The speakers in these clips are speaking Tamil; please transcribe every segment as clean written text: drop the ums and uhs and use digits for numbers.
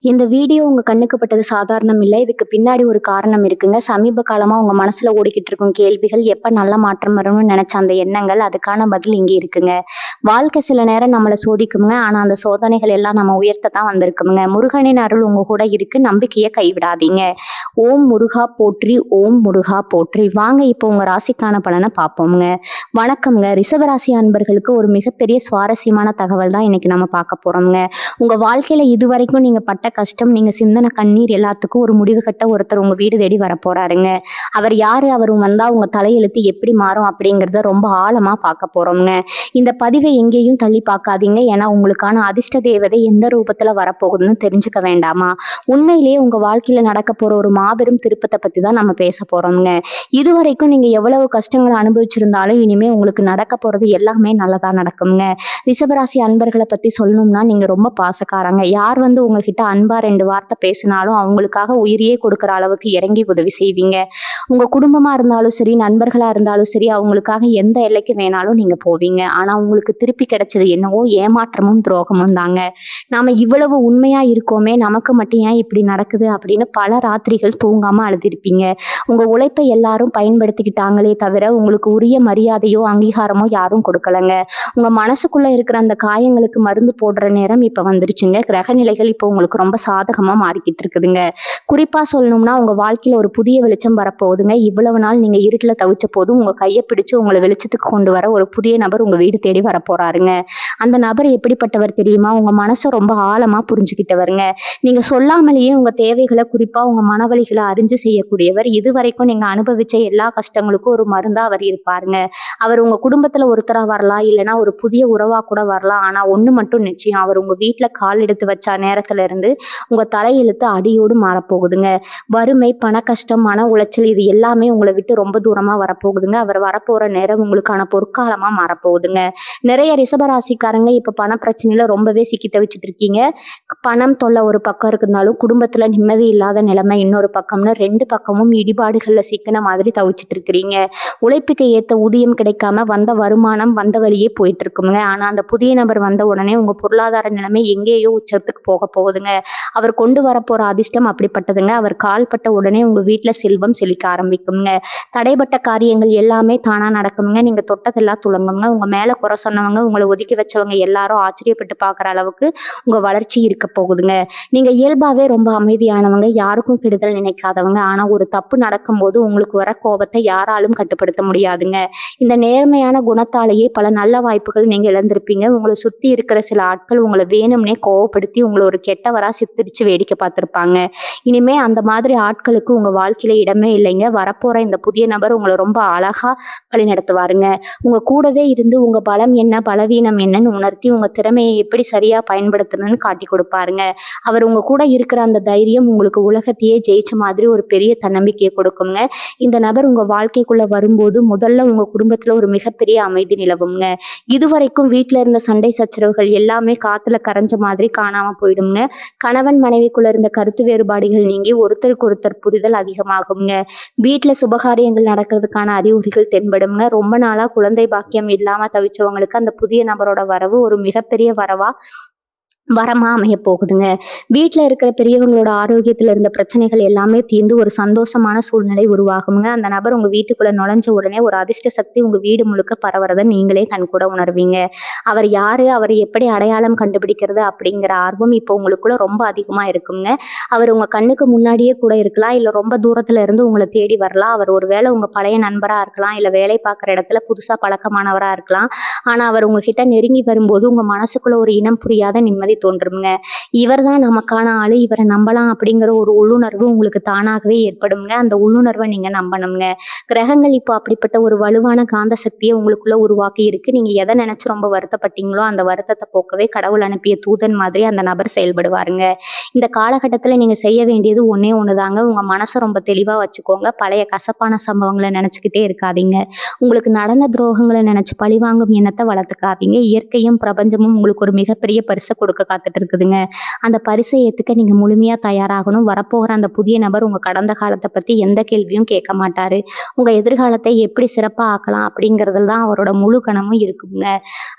இந்த வீடியோ உங்க கண்ணுக்கு பட்டது சாதாரணம் இல்ல. இதுக்கு பின்னாடி ஒரு காரணம் இருக்குங்க. சமீப காலமா உங்க மனசுல ஓடிக்கிட்டு இருக்கும் கேள்விகள், எப்ப நல்ல மாற்றம் வரும்னு நெனச்ச அந்த எண்ணங்கள், அதுக்கான பதில் இங்க இருக்குங்க. வாழ்க்கை சில நேரம் நம்மள சோதிக்கும்ங்க. ஆனா அந்த சோதனைகள் எல்லாம் நம்ம உயர்த்த தான் வந்திருக்குங்க. முருகனின் அருள் உங்க கூட இருக்கு. நம்பிக்கைய கைவிடாதீங்க. ஓம் முருகா போற்றி, ஓம் முருகா போற்றி. வாங்க இப்போ உங்க ராசிக்கான பலன பார்ப்போம்ங்க. வணக்கம்ங்க. ரிஷபராசி அன்பர்களுக்கு ஒரு மிகப்பெரிய சுவாரஸ்யமான தகவல் தான் இன்னைக்கு நம்ம பார்க்க போறோம்ங்க. உங்க வாழ்க்கையில இதுவரைக்கும் நீங்க பட்ட கஷ்டம், நீங்க சிந்தின கண்ணீர் எல்லாத்துக்கும் ஒரு முடிவு கட்ட ஒருத்தர் உங்க வீடு தேடி வரப்போறாருங்க. அவர் யாரு? அவர் வந்தா உங்க தலையெழுத்து எப்படி மாறும்? அப்படிங்கிறத ரொம்ப ஆழமா பார்க்க போறோம்ங்க. இந்த பதிவை எங்கேயும் தள்ளி பார்க்காதீங்க. ஏன்னா உங்களுக்கான அதிர்ஷ்ட தேவதை எந்த ரூபத்துல வரப்போகுதுன்னு தெரிஞ்சுக்க வேண்டாமா? உண்மையிலேயே உங்க வாழ்க்கையில நடக்க போற ஒரு மாபெரும் திருப்பத்தை பத்தி தான் நம்ம பேச போறோம்ங்க. இதுவரைக்கும் நீங்க எவ்வளவு கஷ்டங்களை அனுபவிச்சிருந்தாலும் இனிமே உங்களுக்கு நடக்க போறது எல்லாமே நல்லதா நடக்கும்ங்க. ரிஷபராசி அன்பர்களை பத்தி சொல்லணும்னா நீங்க ரொம்ப பாசக்காரங்க. யார் உங்ககிட்ட அன்பா 2 வார்த்தை பேசினாலும் அவங்களுக்காக உயிரையே கொடுக்குற அளவுக்கு இறங்கி உதவி செய்வீங்க. உங்க குடும்பமா இருந்தாலும் சரி, நண்பர்களா இருந்தாலும் சரி, அவங்களுக்காக எந்த எல்லைக்கு வேணாலும் நீங்க போவீங்க. ஆனா உங்களுக்கு திருப்பி கிடைச்சது என்னவோ ஏமாற்றமும் துரோகமும் தாங்க. நாம இவ்வளவு உண்மையா இருக்கோமே, நமக்கு மட்டும் ஏன் இப்படி நடக்குது அப்படின்னு பல ராத்திரிகள் தூங்காம அழுதிருப்பீங்க. உங்க உழைப்பை எல்லாரும் பயன்படுத்திக்கிட்டாங்களே தவிர உங்களுக்கு உரிய மரியாதையோ அங்கீகாரமோ யாரும் கொடுக்கலங்க. உங்க மனசுக்குள்ள இருக்கிற அந்த காயங்களுக்கு மருந்து போடுற நேரம் இப்ப வந்துருச்சுங்க. கிரக நிலைகள் இப்போ உங்களுக்கு ரொம்ப சாதகமா மாறிக்கிட்டு இருக்குதுங்க. குறிப்பா சொல்லணும்னா உங்க வாழ்க்கையில ஒரு புதிய வெளிச்சம் வரப்போகுதுங்க. இவ்வளவு நாள் நீங்க இருட்டுல தவிச்ச போது உங்க கையை பிடிச்சு உங்களை வெளிச்சத்துக்கு கொண்டு வர ஒரு புதிய நபர் உங்க வீடு தேடி வரப்போறாருங்க. அந்த நபர் எப்படிப்பட்டவர் தெரியுமா? உங்க மனசை ரொம்ப ஆழமா புரிஞ்சுக்கிட்டவருங்க. நீங்க சொல்லாமலேயே உங்க தேவைகளை, குறிப்பா உங்க மனவலிகளை அறிஞ்சு செய்யக்கூடியவர். இதுவரைக்கும் நீங்க அனுபவிச்ச எல்லா கஷ்டங்களுக்கும் ஒரு மருந்தா அவர் இருப்பாருங்க. அவர் உங்க குடும்பத்துல ஒருத்தரா வரலாம், இல்லைன்னா ஒரு புதிய உறவா கூட வரலாம். ஆனா ஒண்ணு மட்டும் நிச்சயம், அவர் உங்க வீட்டுல கால் எடுத்து வச்ச நேரத்துல இருந்து உங்க தலையெழுத்து அடியோடு மாறப்போகுதுங்க. வறுமை, பண கஷ்டம், மன உளைச்சல் இது எல்லாமே உங்களை விட்டு ரொம்ப தூரமா வரப்போகுதுங்க. அவர் வரப்போற நேரம் உங்களுக்கான பொற்காலமா மாறப்போகுதுங்க. நிறைய ரிஷபராசிக்காரங்க இப்ப பண பிரச்சனையில ரொம்பவே சிக்கி தவிச்சிட்டு இருக்கீங்க. பணம் தொல்லை ஒரு பக்கம் இருந்தாலும் குடும்பத்துல நிம்மதி இல்லாத நிலைமை இன்னொரு பக்கம்னு 2 பக்கமும் இடிபாடுகள்ல சிக்கின மாதிரி தவிச்சிட்டு இருக்கிறீங்க. உழைப்புக்கு ஏத்த ஊதியம் கிடைக்காம வந்த வருமானம் வந்த வழியே போயிட்டு இருக்குங்க. ஆனா அந்த புதிய நபர் வந்த உடனே உங்க பொருளாதார நிலைமை எங்கேயோ உச்சத்துக்கு போக போகுதுங்க. அவர் கொண்டு வரப்போற அதிர்ஷ்டம் அப்படிப்பட்டதுங்க. அவர் கால்பட்ட உடனே உங்க வீட்டுல செல்வம் செழிக்க ஆரம்பிக்குங்க. தடைப்பட்ட காரியங்கள் எல்லாமே தானா நடக்குங்க. நீங்க தொட்டதெல்லாம் துளங்குங்க. உங்க மேல குறை சொன்னவங்க, உங்களை ஒதுக்கி வச்சவங்க எல்லாரும் ஆச்சரியப்பட்டு பார்க்குற அளவுக்கு உங்க வளர்ச்சி இருக்க போகுதுங்க. நீங்க இயல்பாவே ரொம்ப அமைதியானவங்க, யாருக்கும் கெடுதல் நினைக்காதவங்க. ஆனா ஒரு தப்பு நடக்கும்போது உங்களுக்கு வர கோபத்தை யாராலும் கட்டுப்படுத்த முடியாதுங்க. இந்த நேர்மையான குணத்தாலேயே பல நல்ல வாய்ப்புகள் நீங்க இழந்திருப்பீங்க. உங்களை சுத்தி இருக்கிற சில ஆட்கள் உங்களை வேணும்னே கோவப்படுத்தி உங்களை ஒரு கெட்டவரா சித்தரிச்சு வேடிக்கை பார்த்திருப்பாங்க. இனிமே அந்த மாதிரி ஆட்களுக்கு உங்க வாழ்க்கையில இடமே இல்லைங்க. வரப்போற இந்த புதிய நபர் உங்களை ரொம்ப அழகா வழி நடத்துவாருங்க. உங்க கூடவே இருந்து உங்க பலம் என்ன, பலவீனம் என்னன்னு உணர்த்தி உங்க திறமையை எப்படி சரியா பயன்படுத்தணும்னு காட்டி கொடுப்பாருங்க. அவர் உங்க கூட இருக்கிற அந்த தைரியம் உங்களுக்கு உலகத்தையே ஜெயிச்ச மாதிரி ஒரு பெரிய தன்னம்பிக்கையை கொடுக்குங்க. இந்த நபர் உங்க வாழ்க்கைக்குள்ள வரும்போது முதல்ல உங்க குடும்பத்துல ஒரு மிகப்பெரிய அமைதி நிலவுங்க. இதுவரைக்கும் வீட்டுல இருந்த சண்டை சச்சரவுகள் எல்லாமே காத்துல கரைஞ்ச மாதிரி காணாம போயிடுங்க. கணவன் மனைவிக்குள்ள இருந்த கருத்து வேறுபாடுகள் நீங்கி ஒருத்தருக்கு ஒருத்தர் புரிதல் அதிகமாகுங்க. வீட்டுல சுபகாரியங்கள் நடக்கிறதுக்கான அறிகுறிகள் தென்படுங்க. ரொம்ப நாளா குழந்தை பாக்கியம் இல்லாம தவிச்சவங்களுக்கு அந்த புதிய நபரோட வரவு ஒரு மிகப்பெரிய வரமா அமைய போகுதுங்க. வீட்டுல இருக்கிற பெரியவங்களோட ஆரோக்கியத்துல இருந்த பிரச்சனைகள் எல்லாமே தீர்ந்து ஒரு சந்தோஷமான சூழ்நிலை உருவாகுங்க. அந்த நபர் உங்க வீட்டுக்குள்ள நுழைஞ்ச உடனே ஒரு அதிர்ஷ்ட சக்தி உங்க வீடு முழுக்க பரவுறதை நீங்களே கண்கூட உணர்வீங்க. அவர் யாரு, அவரை எப்படி அடையாளம் கண்டுபிடிக்கிறது அப்படிங்கிற ஆர்வம் இப்போ உங்களுக்குள்ள ரொம்ப அதிகமா இருக்குங்க. அவர் உங்க கண்ணுக்கு முன்னாடியே கூட இருக்கலாம், இல்ல ரொம்ப தூரத்துல இருந்து உங்களை தேடி வரலாம். அவர் ஒருவேளை உங்க பழைய நண்பரா இருக்கலாம், இல்ல வேலை பார்க்குற இடத்துல புதுசா பழக்கமானவரா இருக்கலாம். ஆனா அவர் உங்ககிட்ட நெருங்கி வரும்போது உங்க மனசுக்குள்ள ஒரு இனம் புரியாத நிம்மதி தோன்றுங்க. இவர் தான் நமக்கான ஆளு, இவரை நம்பலாம் அப்படிங்கிற ஒரு உள்ளுணர்வு உங்களுக்கு தானாகவே ஏற்படுங்க. அந்த உள்ளுணர்வை நீங்க நம்பணுங்க. கிரகங்கள் இப்போ அப்படிப்பட்ட ஒரு வலுவான காந்த சக்தியை உங்களுக்குள்ள உருவாக்கி இருக்கு. நீங்க எதை நினைச்சு ரொம்ப வருத்தப்பட்டீங்களோ அந்த வருத்தத்தை போக்கவே கடவுள் அனுப்பிய தூதன் மாதிரி அந்த நபர் செயல்படுவாருங்க. இந்த காலகட்டத்துல நீங்க செய்ய வேண்டியது ஒன்னே ஒண்ணுதாங்க. உங்க மனசை ரொம்ப தெளிவா வச்சுக்கோங்க. பழைய கசப்பான சம்பவங்களை நினைச்சுக்கிட்டே இருக்காதீங்க. உங்களுக்கு நடந்த துரோகங்களை நினைச்சு பழிவாங்கும் எண்ணத்தை வளர்த்துக்காதீங்க. இயற்கையும் பிரபஞ்சமும் உங்களுக்கு ஒரு மிகப்பெரிய பரிசை கொடுக்க கொடுக்க காத்துட்டு இருக்குதுங்க. அந்த பரிசை ஏத்துக்க நீங்க முழுமையா தயாராகணும். வரப்போகிற அந்த புதிய நபர் உங்க கடந்த காலத்த பத்தி எந்த கேள்வியும் கேட்க மாட்டாரு. உங்க எதிர்காலத்தை எப்படி சிறப்பா ஆக்கலாம் அப்படிங்கிறதுல தான் அவரோட முழு கனமும் இருக்குங்க.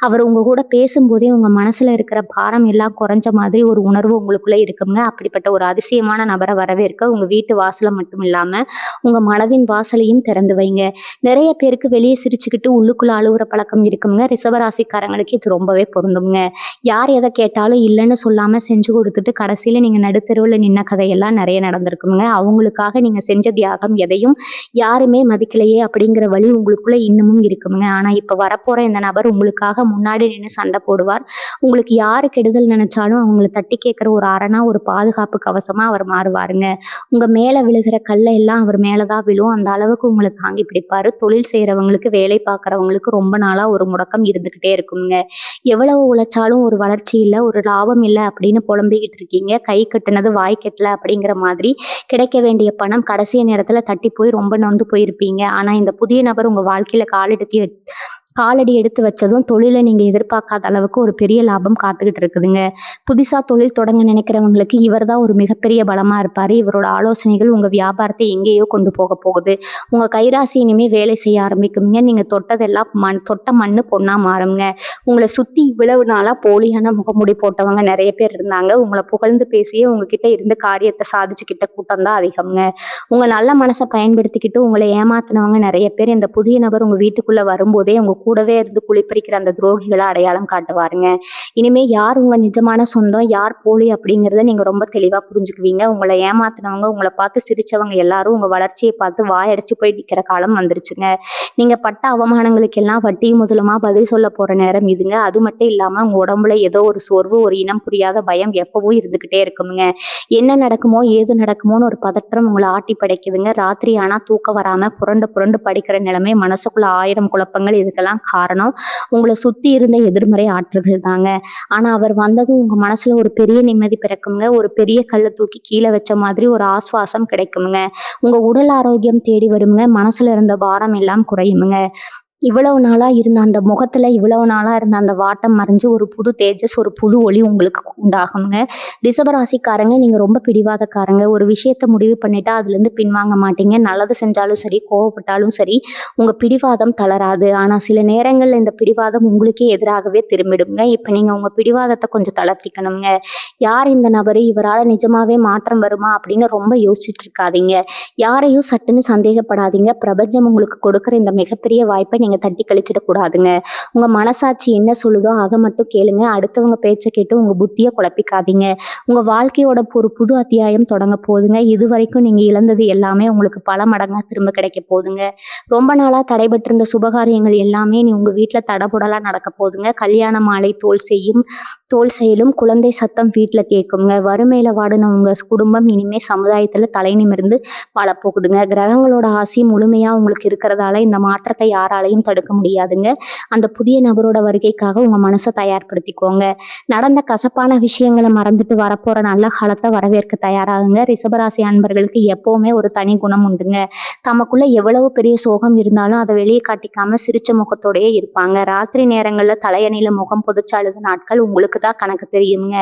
அவர் உங்க கூட பேசும்போதே உங்க மனசுல இருக்கிற பாரம் எல்லாம் குறைஞ்ச மாதிரி ஒரு உணர்வு உங்களுக்குள்ள இருக்குங்க. அப்படிப்பட்ட ஒரு அதிசயமான நபரை வரவேற்க உங்க வீட்டு வாசல மட்டும் இல்லாம உங்க மனதின் வாசலையும் திறந்து வைங்க. நிறைய பேருக்கு வெளியே சிரிச்சுக்கிட்டு உள்ளுக்குள்ள அழுகுற பழக்கம் இருக்குங்க. ரிஷபராசிக்காரங்களுக்கு இது ரொம்பவே பொருந்துங்க. யார் எதை கேட்டாலும் இல்லைன்னு சொல்லாம செஞ்சு கொடுத்துட்டு கடைசியில நீங்க நடுத்தெருவுல நின்ன கதையெல்லாம் நிறைய நடந்திருக்குங்க. அவங்களுக்காக நீங்க செஞ்ச தியாகம் எதையும் யாருமே மதிக்கலையே அப்படிங்கிற வழி உங்களுக்குள்ள இன்னமும் இருக்குங்க. ஆனா இப்ப வரப்போற இந்த நபர் உங்களுக்காக முன்னாடி நின்று சண்டை போடுவார். உங்களுக்கு யாரு கெடுதல் நினைச்சாலும் அவங்கள தட்டி கேட்கிற ஒரு அரணா, ஒரு பாதுகாப்பு கவசமா அவர் மாறுவாருங்க. உங்க மேல விழுகிற கல்லை எல்லாம் அவர் மேலதான் விழும். அந்த அளவுக்கு உங்களை தாங்கி பிடிப்பாரு. தொழில் செய்யறவங்களுக்கு, வேலை பார்க்கறவங்களுக்கு ரொம்ப நாளா ஒரு முடக்கம் இருந்துகிட்டே இருக்குங்க. எவ்வளவு உழைச்சாலும் ஒரு வளர்ச்சி இல்லை, ஒரு லாபம் இல்லை அப்படின்னு புலம்பிக்கிட்டு இருக்கீங்க. கை கட்டுனது வாய் கட்டல அப்படிங்கிற மாதிரி கிடைக்க வேண்டிய பணம் கடைசி நேரத்துல தட்டி போய் ரொம்ப நொந்து போயிருப்பீங்க. ஆனா இந்த புதிய நபர் உங்க வாழ்க்கையில காலடி எடுத்து வச்சதும் தொழில நீங்க எதிர்பார்க்காத அளவுக்கு ஒரு பெரிய லாபம் காத்துக்கிட்டு இருக்குதுங்க. புதுசா தொழில் தொடங்க நினைக்கிறவங்களுக்கு இவர் தான் ஒரு மிகப்பெரிய பலமா இருப்பாரு. இவரோட ஆலோசனைகள் உங்க வியாபாரத்தை எங்கேயோ கொண்டு போக போகுது. உங்க கைராசி இனிமே வேலை செய்ய ஆரம்பிக்குங்க. நீங்க தொட்டதெல்லாம் தொட்ட மண்ணு பொண்ணா மாறுங்க. உங்களை சுத்தி இவ்வளவு நாளா போலியான முகமுடி போட்டவங்க நிறைய பேர் இருந்தாங்க. உங்களை புகழ்ந்து பேசியே உங்ககிட்ட இருந்து காரியத்தை சாதிச்சுக்கிட்ட கூட்டம் தான் அதிகம்ங்க. உங்க நல்ல மனசை பயன்படுத்திக்கிட்டு உங்களை ஏமாத்தினவங்க நிறைய பேர் இந்த புதிய நபர் உங்க வீட்டுக்குள்ள வரும்போதே உங்க கூடவே இருந்து குளிப்பறிக்கிற அந்த துரோகிகளை அடையாளம் காட்டுவாருங்க. இனிமே யார் உங்க நிஜமான சொந்தம், யார் போலி அப்படிங்கிறத நீங்க ரொம்ப தெளிவா புரிஞ்சுக்குவீங்க. உங்களை ஏமாத்தினவங்க, உங்களை பார்த்து சிரிச்சவங்க எல்லாரும் உங்க வளர்ச்சியை பார்த்து வாயடைச்சு போய் நிக்கிற காலம் வந்துருச்சுங்க. நீங்க பட்ட அவமானங்களுக்கு எல்லாம் வட்டி முதலுமா பதில் சொல்ல போற நேரம் இதுங்க. அது மட்டும் இல்லாம உங்க உடம்புல ஏதோ ஒரு சோர்வு, ஒரு இனம் புரியாத பயம் எப்பவும் இருந்துகிட்டே இருக்குங்க. என்ன நடக்குமோ ஏது நடக்குமோன்னு ஒரு பதற்றம் உங்களை ஆட்டி படைக்குதுங்க. ராத்திரி ஆனா தூக்கம் வராம புரண்டு புரண்டு படிக்கிற நிலைமை, மனசுக்குள்ள 1000 குழப்பங்கள். இதுக்கெல்லாம் காரணம் உங்களை சுத்தி இருந்த எதிர்மறை ஆற்றல்கள் தாங்க. ஆனா அவர் வந்ததும் உங்க மனசுல ஒரு பெரிய நிம்மதி பிறக்குங்க. ஒரு பெரிய கல்லை தூக்கி கீழே வச்ச மாதிரி ஒரு ஆஸ்வாசம் கிடைக்குங்க. உங்க உடல் ஆரோக்கியம் தேடி வருங்க. மனசுல இருந்த பாரம் எல்லாம் குறையுமுங்க. இவ்வளவு நாளா இருந்த அந்த முகத்துல இவ்வளவு நாளா இருந்த அந்த வாட்டம் மறைஞ்சு ஒரு புது தேஜஸ், ஒரு புது ஒளி உங்களுக்கு உண்டாகுங்க. ரிஷபராசிக்காரங்க நீங்க ரொம்ப பிடிவாதக்காரங்க. ஒரு விஷயத்த முடிவு பண்ணிட்டா அதுல இருந்து பின்வாங்க மாட்டீங்க. நல்லது செஞ்சாலும் சரி, கோவப்பட்டாலும் சரி, உங்க பிடிவாதம் தளராது. ஆனா சில நேரங்கள்ல இந்த பிடிவாதம் உங்களுக்கே எதிராகவே திரும்பிடுங்க. இப்ப நீங்க உங்க பிடிவாதத்தை கொஞ்சம் தளர்த்திக்கணுங்க. யார் இந்த நபரு, இவரால நிஜமாவே மாற்றம் வருமா அப்படின்னு ரொம்ப யோசிச்சுட்டு இருக்காதீங்க. யாரையும் சட்டுன்னு சந்தேகப்படாதீங்க. பிரபஞ்சம் உங்களுக்கு கொடுக்குற இந்த மிகப்பெரிய வாய்ப்பை நீங்க தட்டி கழிச்சிடக்கூடாதுங்க. உங்க மனசாட்சி என்ன சொல்லுதோ அதை மட்டும் கேளுங்க. அடுத்தவங்க பேச்சை கேட்டு உங்க புத்தியை குழப்பிக்காதீங்க. உங்க வாழ்க்கையோட ஒரு புது அத்தியாயம் தொடங்க போகுதுங்க. இது வரைக்கும் நீங்க இழந்தது எல்லாமே உங்களுக்கு பல மடங்கா திரும்ப கிடைக்க போகுதுங்க. ரொம்ப நாளா தடைபட்டிருந்த சுபகாரியங்கள் எல்லாமே நீ உங்க வீட்டுல தடபுடலா நடக்க போகுதுங்க. கல்யாண மாலை தோல் செயலும் குழந்தை சத்தம் வீட்டுல கேட்குங்க. வறுமையில வாடின உங்க குடும்பம் இனிமே சமுதாயத்துல தலை நிமிர்ந்து வாழப்போகுதுங்க. கிரகங்களோட ஆசி முழுமையா உங்களுக்கு இருக்கிறதால இந்த மாற்றத்தை யாராலையும் தடுக்க முடியாதுங்க. அந்த புதிய நபரோட வருகைக்காக உங்க மனசை தயார்படுத்திக்கோங்க. நடந்த கசப்பான விஷயங்களை மறந்துட்டு வரப்போற நல்ல காலத்தை வரவேற்க தயாராகுங்க. ரிஷபராசி அன்பர்களுக்கு எப்பவுமே ஒரு தனி குணம் உண்டுங்க. தமக்குள்ள எவ்வளவு பெரிய சோகம் இருந்தாலும் அதை வெளியே காட்டிக்காம சிரிச்ச முகத்தோடயே இருப்பாங்க. ராத்திரி நேரங்கள்ல தலையணியில முகம் புதைச்சு அழுத நாட்கள் உங்களுக்கு தான் கணக்கு தெரியுங்க.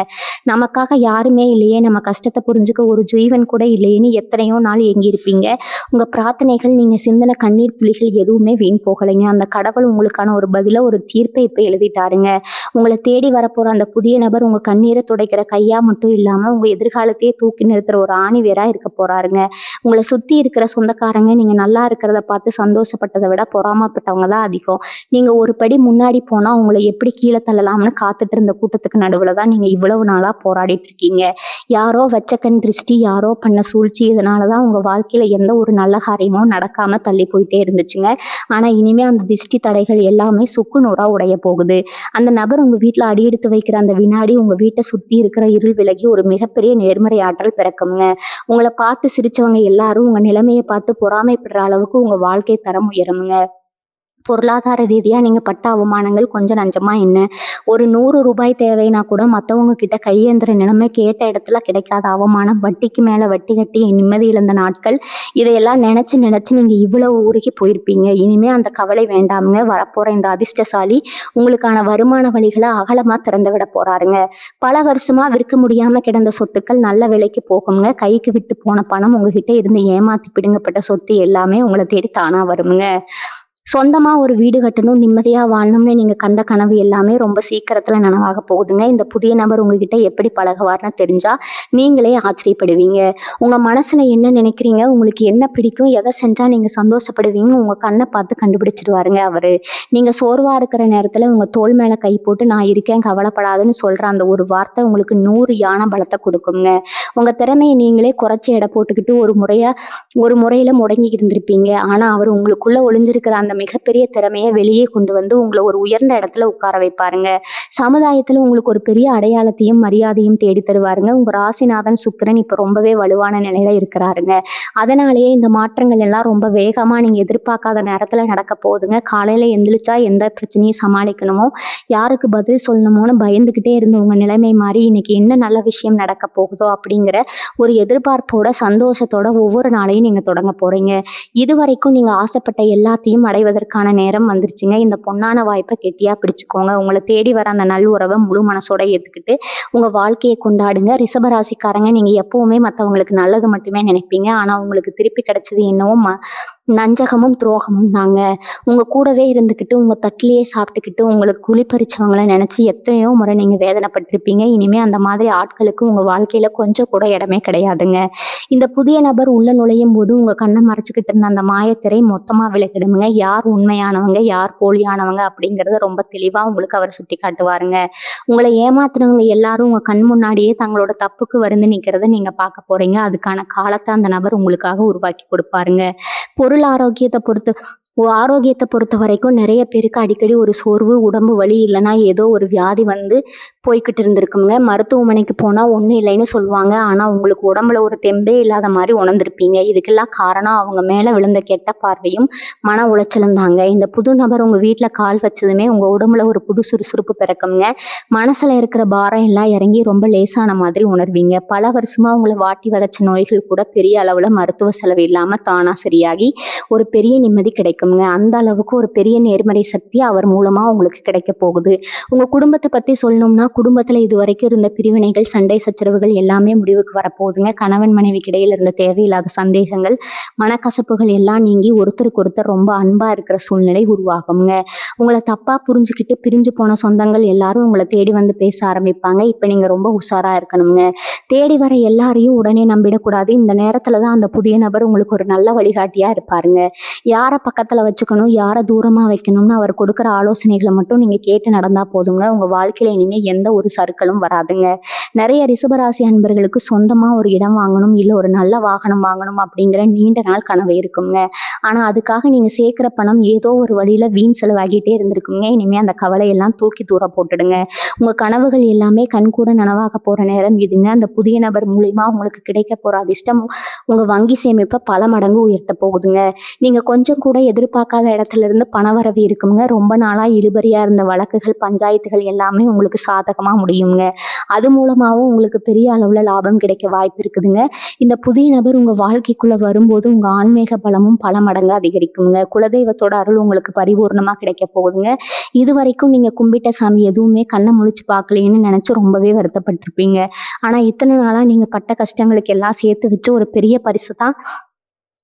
நமக்காக யாருமே இல்லையே, நம்ம கஷ்டத்தை புரிஞ்சுக்க ஒரு ஜீவன் கூட இல்லையேன்னு எத்தனையோ நாள் ஏங்கியிருப்பீங்க. உங்க பிரார்த்தனைகள், நீங்க சிந்தின கண்ணீர் துளிகள் எதுவுமே வீண் போகலைங்க. அந்த கடவுள் உங்களுக்கான ஒரு பதில, ஒரு தீர்ப்பை இப்ப எழுதிட்டாருங்க. உங்களை தேடி வரப்போற அந்த புதிய நபர் உங்க கண்ணீரை துடைக்கிற கையா மட்டும் இல்லாம உங்க எதிர்காலத்தையே தூக்கி நிறுத்துற ஒரு ஆணி வேரா இருக்க போறாருங்க. உங்களை சுத்தி இருக்கிற சொந்தக்காரங்க நீங்க நல்லா இருக்கிறத பார்த்து சந்தோஷப்பட்டதை விட பொறாமப்பட்டவங்க தான் அதிகம். நீங்க ஒரு படி முன்னாடி போனா உங்களை எப்படி கீழே தள்ளலாம்னு காத்துட்டு இருந்த கூட்டத்துக்கு நடுவுல தான் நீங்க இவ்வளவு நாளா போராடிட்டு இருக்கீங்க. யாரோ வச்ச கண் திருஷ்டி, யாரோ பண்ண சூழ்ச்சி, இதனாலதான் உங்க வாழ்க்கையில எந்த ஒரு நல்ல காரியமும் நடக்காம தள்ளி போயிட்டே இருந்துச்சுங்க. ஆனா இனிமே அந்த திஷ்டி தடைகள் எல்லாமே சுக்கு நூறா உடைய போகுது. அந்த நபர் உங்க வீட்டுல அடியெடுத்து வைக்கிற அந்த வினாடி உங்க வீட்டை சுத்தி இருக்கிற இருள் விலகி ஒரு மிகப்பெரிய நேர்மறை ஆற்றல் பிறக்குங்க. உங்களை பார்த்து சிரிச்சவங்க எல்லாரும் உங்க நிலைமையை பார்த்து பொறாமைப்படுற அளவுக்கு உங்க வாழ்க்கை தரம் உயருங்க. பொருளாதார ரீதியா நீங்க பட்ட அவமானங்கள் கொஞ்சம் நஞ்சமா என்ன? ஒரு 100 ரூபாய் தேவைன்னா கூட மத்தவங்க கிட்ட கையேந்துற நிலைமை, கேட்ட இடத்துல கிடைக்காத அவமானம், வட்டிக்கு மேல வட்டி கட்டி நிம்மதி இழந்த நாட்கள், இதையெல்லாம் நினைச்சு நினைச்சு நீங்க இவ்வளவு உருகி போயிருப்பீங்க. இனிமே அந்த கவலை வேண்டாமுங்க. வரப்போற இந்த அதிர்ஷ்டசாலி உங்களுக்கான வருமான வழிகளை அகலமா திறந்து விட போறாருங்க. பல வருஷமா விற்க முடியாம கிடந்த சொத்துக்கள் நல்ல விலைக்கு போகுங்க. கைக்கு விட்டு போன பணம், உங்ககிட்ட இருந்து ஏமாத்தி பிடுங்கப்பட்ட சொத்து எல்லாமே உங்களை தேடி தானா வருமுங்க. சொந்தமா ஒரு வீடு கட்டணும், நிம்மதியா வாழணும்னு நீங்க கண்ட கனவு எல்லாமே ரொம்ப சீக்கிரத்துல நனவாக போகுதுங்க. இந்த புதிய நபர் உங்ககிட்ட எப்படி பழகுவார்னு தெரிஞ்சா நீங்களே ஆச்சரியப்படுவீங்க. உங்க மனசுல என்ன நினைக்கிறீங்க, உங்களுக்கு என்ன பிடிக்கும், எதை செஞ்சா நீங்க சந்தோஷப்படுவீங்க, உங்க கண்ணை பார்த்து கண்டுபிடிச்சிடுவாருங்க அவரு. நீங்க சோர்வா இருக்கிற நேரத்துல உங்க தோள் மேல கை போட்டு நான் இருக்கேன் கவலைப்படாதுன்னு சொல்ற அந்த ஒரு வார்த்தை உங்களுக்கு 100 யானை பலத்தை கொடுக்குங்க. உங்க திறமையை நீங்களே குறைச்சி எடை போட்டுக்கிட்டு ஒரு முறையில முடங்கி இருந்திருப்பீங்க. ஆனா அவர் உங்களுக்குள்ள ஒளிஞ்சிருக்கிற அந்த மிகப்பெரிய திறமையை வெளியே கொண்டு வந்து உங்களை ஒரு உயர்ந்த இடத்துல உட்கார வைப்பாருங்க. சமுதாயத்துல உங்களுக்கு ஒரு பெரிய அடையாளத்தையும் மரியாதையும் தேடி தருவாருங்க. உங்க ராசிநாதன் சுக்கிரன் இப்ப ரொம்பவே வலுவான நிலையில இருக்கிறாருங்க. அதனாலேயே இந்த மாற்றங்கள் எல்லாம் ரொம்ப வேகமா நீங்க எதிர்பார்க்காத நேரத்துல நடக்க போகுதுங்க. காலையில எந்திரிச்சா எந்த பிரச்சனையும் சமாளிக்கணுமோ, யாருக்கு பதில் சொல்லணுமோன்னு பயந்துகிட்டே இருந்த உங்க நிலைமை மாறி இன்னைக்கு என்ன நல்ல விஷயம் நடக்க போகுதோ அப்படிங்கிற ஒரு எதிர்பார்ப்போட, சந்தோஷத்தோட ஒவ்வொரு நாளையும் நீங்க தொடங்க போறீங்க. இதுவரைக்கும் நீங்க ஆசைப்பட்ட எல்லாத்தையும் அடைவதற்கான நேரம் வந்துருச்சுங்க. இந்த பொன்னான வாய்ப்பை கெட்டியா பிடிச்சுக்கோங்க. உங்களை தேடி வர அந்த நல் உறவை முழு மனசோட ஏத்துக்கிட்டு உங்க வாழ்க்கையை கொண்டாடுங்க. ரிஷபராசிக்காரங்க, நீங்க எப்பவுமே மத்தவங்களுக்கு நல்லது மட்டுமே நினைப்பீங்க. ஆனா உங்களுக்கு திருப்பி கிடைச்சது என்னவோ நஞ்சகமும் துரோகமும் தாங்க. உங்க கூடவே இருந்துக்கிட்டு, உங்க தட்டிலேயே சாப்பிட்டுக்கிட்டு, உங்களுக்கு குழிப்பறிச்சவங்களை நினைச்சு எத்தனையோ முறை நீங்க வேதனைப்பட்டிருப்பீங்க. இனிமே அந்த மாதிரி ஆட்களுக்கு உங்க வாழ்க்கையில கொஞ்சம் கூட இடமே கிடையாதுங்க. இந்த புதிய நபர் உள்ள நுழையும் போது உங்க கண்ணை மறைச்சுக்கிட்டு இருந்த அந்த மாயத்திரை மொத்தமா விலகிடுமுங்க. யார் உண்மையானவங்க, யார் போலியானவங்க அப்படிங்கறத ரொம்ப தெளிவா உங்களுக்கு அவர் சுட்டி காட்டுவாருங்க. உங்களை ஏமாத்துனவங்க எல்லாரும் உங்க கண் முன்னாடியே தங்களோட தப்புக்கு வருந்து நிக்கிறத நீங்க பார்க்க போறீங்க. அதுக்கான காலத்தை அந்த நபர் உங்களுக்காக உருவாக்கி கொடுப்பாருங்க. பொருள் ஆரோக்கியத்தை பொறுத்த வரைக்கும் நிறைய பேருக்கு அடிக்கடி ஒரு சோர்வு, உடம்பு வலி, இல்லைன்னா ஏதோ ஒரு வியாதி வந்து போய்கிட்டு இருந்திருக்குங்க. மருத்துவமனைக்கு போனா ஒன்றும் இல்லைன்னு சொல்லுவாங்க. ஆனா உங்களுக்கு உடம்புல ஒரு தெம்பே இல்லாத மாதிரி உணர்ந்திருப்பீங்க. இதுக்கெல்லாம் காரணம் அவங்க மேல விழுந்த கெட்ட பார்வையும் மன உளைச்சலும் தாங்க. இந்த புது நபர் உங்க வீட்டுல கால் வச்சதுமே உங்க உடம்புல ஒரு புது சுறுசுறுப்பு பிறக்குங்க. மனசுல இருக்கிற பாரம் எல்லாம் இறங்கி ரொம்ப லேசான மாதிரி உணர்வீங்க. பல வருஷமா உங்களை வாட்டி வதச்ச நோய்கள் கூட பெரிய அளவுல மருத்துவ செலவு இல்லாம தானா சரியாகி ஒரு பெரிய நிம்மதி கிடைக்குங்க. அந்த அளவுக்கு ஒரு பெரிய நேர்மறை சக்தி அவர் மூலமா உங்களுக்கு கிடைக்க போகுது. உங்க குடும்பத்தை பத்தி சொல்லணும்னா, குடும்பத்துல இது வரைக்கும் இருந்த பிரிவினைகள், சண்டை சச்சரவுகள் எல்லாமே முடிவுக்கு வரப்போகுதுங்க. கணவன் மனைவிக்கு இடையில இருந்த தேவையில்லாத சந்தேகங்கள், மனக்கசப்புகள் எல்லாம் நீங்கி ஒருத்தருக்கு ஒருத்தர் ரொம்ப அன்பா இருக்கிற சூழ்நிலை உருவாகுங்க. உங்களை தப்பா புரிஞ்சுக்கிட்டு பிரிஞ்சு போன சொந்தங்கள் எல்லாரும் உங்களை தேடி வந்து பேச ஆரம்பிப்பாங்க. இப்ப நீங்க ரொம்ப உஷாரா இருக்கணுங்க. தேடி வர எல்லாரையும் உடனே நம்பிடக்கூடாது. இந்த நேரத்துலதான் அந்த புதிய நபர் உங்களுக்கு ஒரு நல்ல வழிகாட்டியா இருப்பாருங்க. யாரை பக்கத்துல வச்சுக்கணும், யாரை தூரமா வைக்கணும்னு அவர் கொடுக்குற ஆலோசனைகளை மட்டும் நீங்க கேட்டு நடந்தா போதுங்க. உங்க வாழ்க்கையில இனிமே எந்த ஒரு சறுக்கலும் வராதுங்க. நிறைய ரிஷபராசி அன்பர்களுக்கு சொந்தமா ஒரு இடம் வாங்கணும், இல்ல ஒரு நல்ல வாகனம் வாங்கணும் அப்படிங்கிற நீண்ட நாள் கனவு இருக்குங்க. ஆனா அதுக்காக நீங்க சேர்க்கிற பணம் ஏதோ ஒரு வழியில வீண் செலவாகிட்டே இருந்திருக்குங்க. இனிமே அந்த கவலையெல்லாம் தூக்கி தூர போட்டுடுங்க. உங்க கனவுகள் எல்லாமே கண்கூட நனவாக போற நேரம் இதுங்க. அந்த புதிய நபர் மூலியமா உங்களுக்கு கிடைக்க போற அதிர்ஷ்டம் உங்க வங்கி சேமிப்பை பல மடங்கு உயர்த்த போகுதுங்க. நீங்க கொஞ்சம் கூட எதிர்பார்க்காத இடத்துல இருந்து பணவரவு இருக்குங்க. ரொம்ப நாளா இழுபறியா இருந்த வழக்குகள், பஞ்சாயத்துகள் எல்லாமே உங்களுக்கு சாதகமா முடியுங்க. அது மூலமாவும் உங்களுக்கு பெரிய அளவுல லாபம் கிடைக்க வாய்ப்பு இருக்குதுங்க. இந்த புதிய நபர் உங்க வாழ்க்கைக்குள்ள வரும்போது உங்க ஆன்மீக பலமும் பல மடங்கு அதிகரிக்குங்க. குலதெய்வத்தோட அருள் உங்களுக்கு பரிபூர்ணமா கிடைக்க போகுதுங்க. இது வரைக்கும் நீங்க கும்பிட்ட சாமி எதுவுமே கண்ணை முழிச்சு பார்க்கலைன்னு நினைச்சு ரொம்பவே வருத்தப்பட்டிருப்பீங்க. ஆனா இத்தனை நாளா நீங்க பட்ட கஷ்டங்களுக்கு எல்லாம் சேர்த்து வச்சு ஒரு பெரிய பரிசு தான்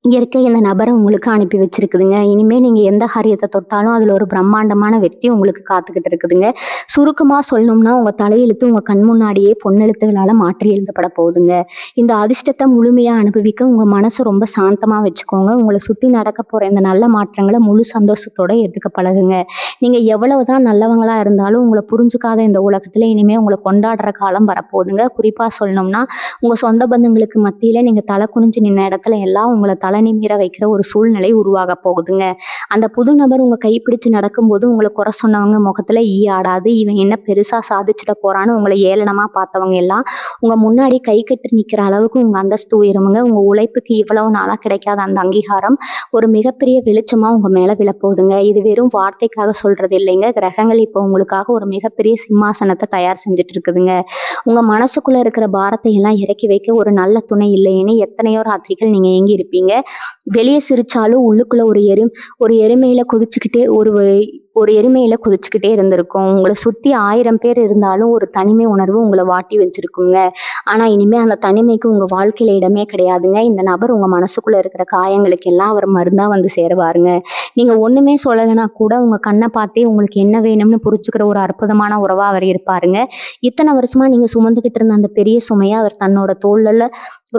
இயற்கை இந்த நபரை உங்களுக்கு அனுப்பி வச்சிருக்குதுங்க. இனிமே நீங்க எந்த காரியத்தை தொட்டாலும் அதுல ஒரு பிரம்மாண்டமான வெற்றி உங்களுக்கு காத்துக்கிட்டு இருக்குதுங்க. சுருக்கமா சொல்லணும்னா, உங்க தலையெழுத்து உங்க கண் முன்னாடியே பொன்னெழுத்துகளால மாற்றி எழுதப்பட போகுதுங்க. இந்த அதிர்ஷ்டத்தை முழுமையா அனுபவிக்க உங்க மனசை ரொம்ப சாந்தமா வச்சுக்கோங்க. உங்களை சுத்தி நடக்க போற இந்த நல்ல மாற்றங்களை முழு சந்தோஷத்தோட ஏத்துக்க பழகுங்க. நீங்க எவ்வளவுதான் நல்லவங்களா இருந்தாலும் உங்களை புரிஞ்சுக்காத இந்த உலகத்துல இனிமே உங்களை கொண்டாடுற காலம் வரப்போகுதுங்க. குறிப்பா சொல்லணும்னா, உங்க சொந்த பந்தங்களுக்கு மத்தியில நீங்க தலை குனிஞ்சு நின்ன இடத்துல எல்லாம் உங்களை தலை தலை நிமிர வைக்கிற ஒரு சூழ்நிலை உருவாக போகுதுங்க. அந்த புது நபர் உங்க கைப்பிடிச்சு நடக்கும்போது உங்களை குறை சொன்னவங்க முகத்துல ஈ ஆடாது. இவன் என்ன பெருசா சாதிச்சிட போறான்னு உங்களை ஏளனமா பார்த்தவங்க எல்லாம் உங்க முன்னாடி கை கட்டி நிக்கிற அளவுக்கு உங்க அந்தஸ்து உயருமுங்க. உங்க உழைப்புக்கு இவ்வளவு நாளா கிடைக்காத அந்த அங்கீகாரம் ஒரு மிகப்பெரிய வெளிச்சமா உங்க மேல விழப்போகுதுங்க. இது வெறும் வார்த்தைக்காக சொல்றது இல்லைங்க. கிரகங்கள் இப்போ உங்களுக்காக ஒரு மிகப்பெரிய சிம்மாசனத்தை தயார் செஞ்சுட்டு இருக்குதுங்க. உங்க மனசுக்குள்ள இருக்கிற பாரத்தை எல்லாம் இறக்கி வைக்க ஒரு நல்ல துணை இல்லைன்னு எத்தனையோ ராத்திரிகள் நீங்க ஏங்கி இருப்பீங்க. வெளியே சிரிச்சாலும் உள்ளுக்குள்ள ஒரு எருமையில குதிச்சுக்கிட்டே இருந்திருக்கும். உங்களை சுத்தி 1000 பேர் இருந்தாலும் ஒரு தனிமை உணர்வு உங்களை வாட்டி வச்சிருக்குங்க. ஆனா இனிமே அந்த தனிமைக்கு உங்க வாழ்க்கையில இடமே கிடையாதுங்க. இந்த நபர் உங்க மனசுக்குள்ள இருக்கிற காயங்களுக்கு எல்லாம் அவர் மருந்தா வந்து சேருவாருங்க. நீங்க ஒண்ணுமே சொல்லலைன்னா கூட உங்க கண்ணை பார்த்தே உங்களுக்கு என்ன வேணும்னு புரிச்சுக்கிற ஒரு அற்புதமான உறவா அவர் இருப்பாருங்க. இத்தனை வருஷமா நீங்க சுமந்துகிட்டு இருந்த அந்த பெரிய சுமையை அவர் தன்னோட தோள்ல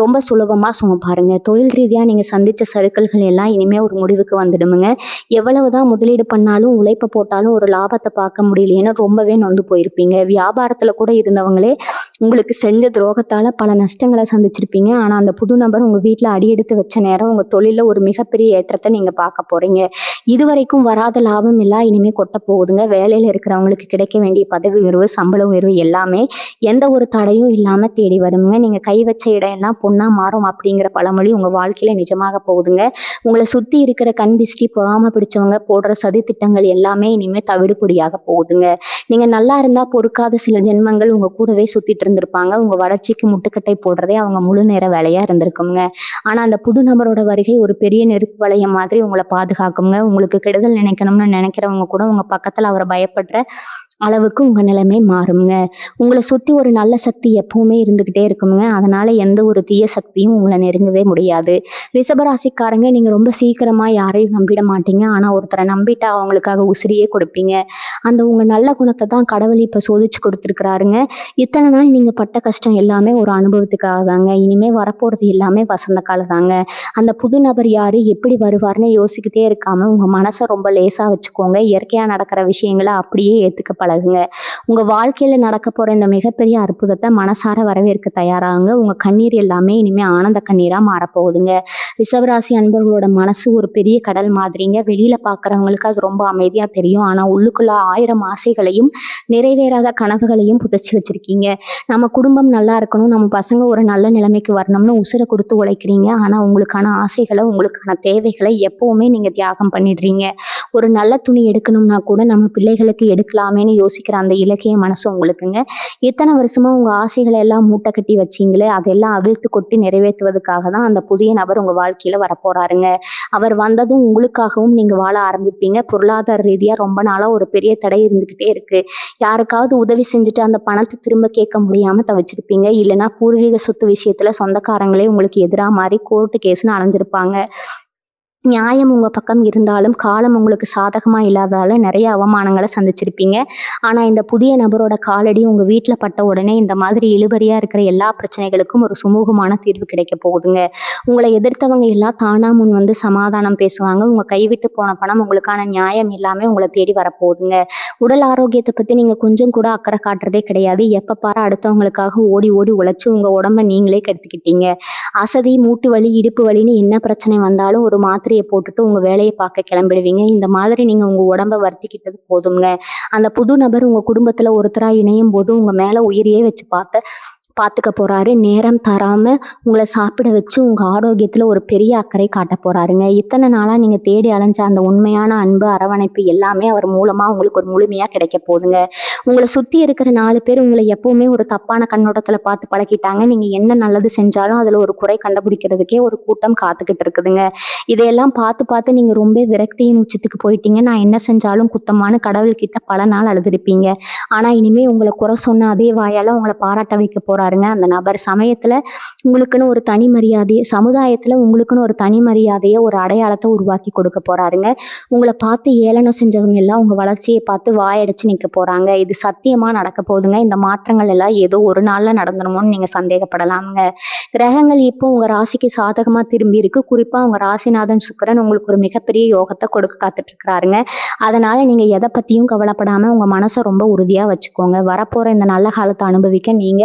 ரொம்ப சுலபமா சுமப்பாருங்க. தொழில் ரீதியா நீங்க சந்திச்ச சறுக்கல்கள் எல்லாம் இனிமே ஒரு முடிவுக்கு வந்துடுமுங்க. எவ்வளவுதான் முதலீடு பண்ணாலும் உழைப்ப போட்டாலும் ஒரு லாபத்தை பார்க்க முடியலையேன்னு ரொம்பவே நொந்து போயிருப்பீங்க. வியாபாரத்துல கூட இருந்தவங்களே உங்களுக்கு செஞ்ச துரோகத்தால பல நஷ்டங்களை சந்திச்சிருப்பீங்க. ஆனா அந்த புது நபர் உங்க வீட்டுல அடியெடுத்து வச்ச நேரம் உங்க தொழில ஒரு மிகப்பெரிய ஏற்றத்தை நீங்க பார்க்க போறீங்க. இதுவரைக்கும் வராத லாபம் எல்லாம் இனிமே கொட்ட போகுதுங்க. வேலையில இருக்கிறவங்களுக்கு கிடைக்க வேண்டிய பதவி உயர்வு, சம்பள உயர்வு எல்லாமே எந்த ஒரு தடையும் இல்லாம தேடி வருங்க. நீங்க கை வச்ச இடம் எல்லாம் பொண்ணா மாறும் அப்படிங்கிற பழமொழி உங்க வாழ்க்கையில நிஜமாக போகுதுங்க. உங்களை சுத்தி இருக்கிற கண் திஷ்டி, பொறாம பிடிச்சவங்க போடுற சதி திட்டங்கள் எல்லாமே இனிமே தவிடுபொடியாக போகுதுங்க. நீங்க நல்லா இருந்தா பொறுக்காத சில ஜென்மங்கள் உங்க கூடவே சுத்திட்டு இருந்திருப்பாங்க. உங்க வளர்ச்சிக்கு முட்டுக்கட்டை போடுறதே அவங்க முழு நேர வேலையா இருந்திருக்குங்க. ஆனா அந்த புது நபரோட வருகை ஒரு பெரிய நெருப்பு வளையம் மாதிரி உங்களை பாதுகாக்குங்க. உங்களுக்கு கெடுதல் நினைக்கணும்னு நினைக்கிறவங்க கூட உங்க பக்கத்துல அவரை பயப்படுற அளவுக்கு உங்க நிலைமை மாறுங்க. உங்களை சுத்தி ஒரு நல்ல சக்தி எப்பவுமே இருந்துகிட்டே இருக்குங்க. அதனால எந்த ஒரு தீய சக்தியும் உங்களை நெருங்கவே முடியாது. ரிஷபராசிக்காரங்க, நீங்க ரொம்ப சீக்கிரமா யாரையும் நம்பிட மாட்டீங்க. ஆனா ஒருத்தரை நம்பிட்டா அவங்களுக்காக உசிரியே கொடுப்பீங்க. அந்த உங்க நல்ல குணத்தை தான் கடவுள் இப்ப சோதிச்சு கொடுத்துருக்கிறாருங்க. இத்தனை நாள் நீங்க பட்ட கஷ்டம் எல்லாமே ஒரு அனுபவத்துக்காக தாங்க. இனிமே வரப்போறது எல்லாமே வசந்த காலம் தாங்க. அந்த புது நபர் யாரு, எப்படி வருவார்னு யோசிக்கிட்டே இருக்காம உங்க மனசை ரொம்ப லேசா வச்சுக்கோங்க. இயற்கையா நடக்கிற விஷயங்களை அப்படியே ஏத்துக்க பழகுங்க. உங்க வாழ்க்கையில நடக்க போற இந்த மிகப்பெரிய அற்புதத்தை மனசார வரவேற்க தயாராகுங்க. உங்க கண்ணீர் எல்லாமே இனிமே ஆனந்த கண்ணீரா மாறப்போகுதுங்க. ரிஷபராசி அன்பர்களோட மனசு ஒரு பெரிய கடல் மாதிரிங்க. வெளியில பாக்குறவங்களுக்கு அது ரொம்ப அமைதியா தெரியும். ஆனா உள்ளுக்குள்ள 1000 ஆசைகளையும் நிறைவேறாத கனவுகளையும் புதைச்சி வச்சிருக்கீங்க. நம்ம குடும்பம் நல்லா இருக்கணும், நம்ம பசங்க ஒரு நல்ல நிலைமைக்கு வரணும்னு உசுரை கொடுத்து உழைக்கிறீங்க. ஆனா உங்களுக்கான ஆசைகளை, உங்களுக்கான தேவைகளை எப்பவுமே நீங்க தியாகம் பண்ணிடுறீங்க. ஒரு நல்ல துணி எடுக்கணும்னா கூட நம்ம பிள்ளைகளுக்கு எடுக்கலாமேன்னு யோசிக்கிற அந்த இலக்கிய மனசு உங்களுக்குங்க. இத்தனை வருஷமா உங்க ஆசைகளை எல்லாம் மூட்டை கட்டி வச்சீங்களே, அதெல்லாம் அவிழ்த்து கொட்டி நிறைவேற்றுவதற்காக தான் அந்த புதிய நபர் உங்க வாழ்க்கையில வரப்போறாருங்க. அவர் வந்ததும் உங்களுக்காகவும் நீங்க வாழ ஆரம்பிப்பீங்க. பொருளாதார ரீதியா ரொம்ப நாளா ஒரு பெரிய தடை இருந்துகிட்டே இருக்கு. யாருக்காவது உதவி செஞ்சுட்டு அந்த பணத்தை திரும்ப கேட்க முடியாம தவிச்சிருப்பீங்க. இல்லைன்னா பூர்வீக சொத்து விஷயத்துல சொந்தக்காரங்களே உங்களுக்கு எதிராக மாறி கோர்ட்டு கேஸ்ன்னு அலைஞ்சிருப்பாங்க. நியாயம் உங்க பக்கம் இருந்தாலும் காலம் உங்களுக்கு சாதகமா இல்லாததால நிறைய அவமானங்களை சந்திச்சிருப்பீங்க. ஆனா இந்த புதிய நபரோட காலடி உங்க வீட்டுல பட்ட உடனே இந்த மாதிரி இழுபறியா இருக்கிற எல்லா பிரச்சனைகளுக்கும் ஒரு சுமூகமான தீர்வு கிடைக்க போகுதுங்க. உங்களை எதிர்த்தவங்க எல்லாம் தானா முன் வந்து சமாதானம் பேசுவாங்க. உங்க கைவிட்டு போன பணம், உங்களுக்கான நியாயம் எல்லாமே உங்களை தேடி வரப்போகுதுங்க. உடல் ஆரோக்கியத்தை பத்தி நீங்க கொஞ்சம் கூட அக்கறை காட்டுறதே கிடையாது. எப்ப பாரு அடுத்தவங்களுக்காக ஓடி ஓடி உழைச்சு உங்க உடம்ப நீங்களே கெடுத்துக்கிட்டீங்க. அசதி, மூட்டு வலி, இடுப்பு வலின்னு என்ன பிரச்சனை வந்தாலும் ஒரு மாத்திரையை போட்டுட்டு உங்க வேலையை பார்க்க கிளம்பிடுவீங்க. இந்த மாதிரி நீங்க உங்க உடம்ப வருத்திக்கிட்டது போதுங்க. அந்த புது நபர் உங்க குடும்பத்துல ஒருத்தரா இணையும் போது உங்க மேல உயிரையே வச்சு பார்த்துக்க போறாரு. நேரம் தராம உங்களை சாப்பிட வச்சு உங்க ஆரோக்கியத்துல ஒரு பெரிய அக்கறை காட்ட போறாருங்க. இத்தனை நாளா நீங்க தேடி அலைஞ்ச அந்த உண்மையான அன்பு, அரவணைப்பு எல்லாமே அவர் மூலமா உங்களுக்கு ஒரு முழுமையா கிடைக்க போகுதுங்க. உங்களை சுத்தி இருக்கிற 4 பேர் உங்களை எப்பவுமே ஒரு தப்பான கண்ணோட்டத்துல பார்த்து பழகிட்டாங்க. நீங்க என்ன நல்லது செஞ்சாலும் அதுல ஒரு குறை கண்டுபிடிக்கிறதுக்கே ஒரு கூட்டம் காத்துக்கிட்டு இருக்குதுங்க. இதையெல்லாம் பார்த்து பார்த்து நீங்க ரொம்ப விரக்தியின் உச்சத்துக்கு போயிட்டீங்க. நான் என்ன செஞ்சாலும் குத்தமான கடவுள்கிட்ட பல நாள் அழுதுருப்பீங்க. ஆனா இனிமே உங்களை குறை சொன்ன அதே வாயால உங்களை பாராட்ட வைக்க போறாருங்க அந்த நபர். உங்களுக்குன்னு ஒரு தனி மரியாதையை, சமுதாயத்துல உங்களுக்குன்னு ஒரு தனி மரியாதையை, ஒரு அடையாளத்தை உருவாக்கி கொடுக்க போறாருங்க. உங்களை பார்த்து ஏளனம் செஞ்சவங்க எல்லாம் உங்க வளர்ச்சியை பார்த்து வாயடிச்சு நிக்க போறாங்க. இது சத்தியமா நடக்க போகுதுங்க. இந்த மாற்றங்கள் எல்லாம் ஏதோ ஒரு நாள்ல நடந்துருமோன்னு நீங்க சந்தேகப்படலாமுங்க. கிரகங்கள் இப்போ உங்க ராசிக்கு சாதகமா திரும்பி இருக்கு. குறிப்பா உங்க ராசிநாதன் சுக்கிரன் உங்களுக்கு ஒரு மிகப்பெரிய யோகத்தை கொடுக்க காத்துட்டு இருக்கிறாருங்க. அதனால நீங்க எதை பத்தியும் கவலைப்படாம உங்க மனசை ரொம்ப உறுதியா வச்சுக்கோங்க. வரப்போற இந்த நல்ல காலத்தை அனுபவிக்க நீங்க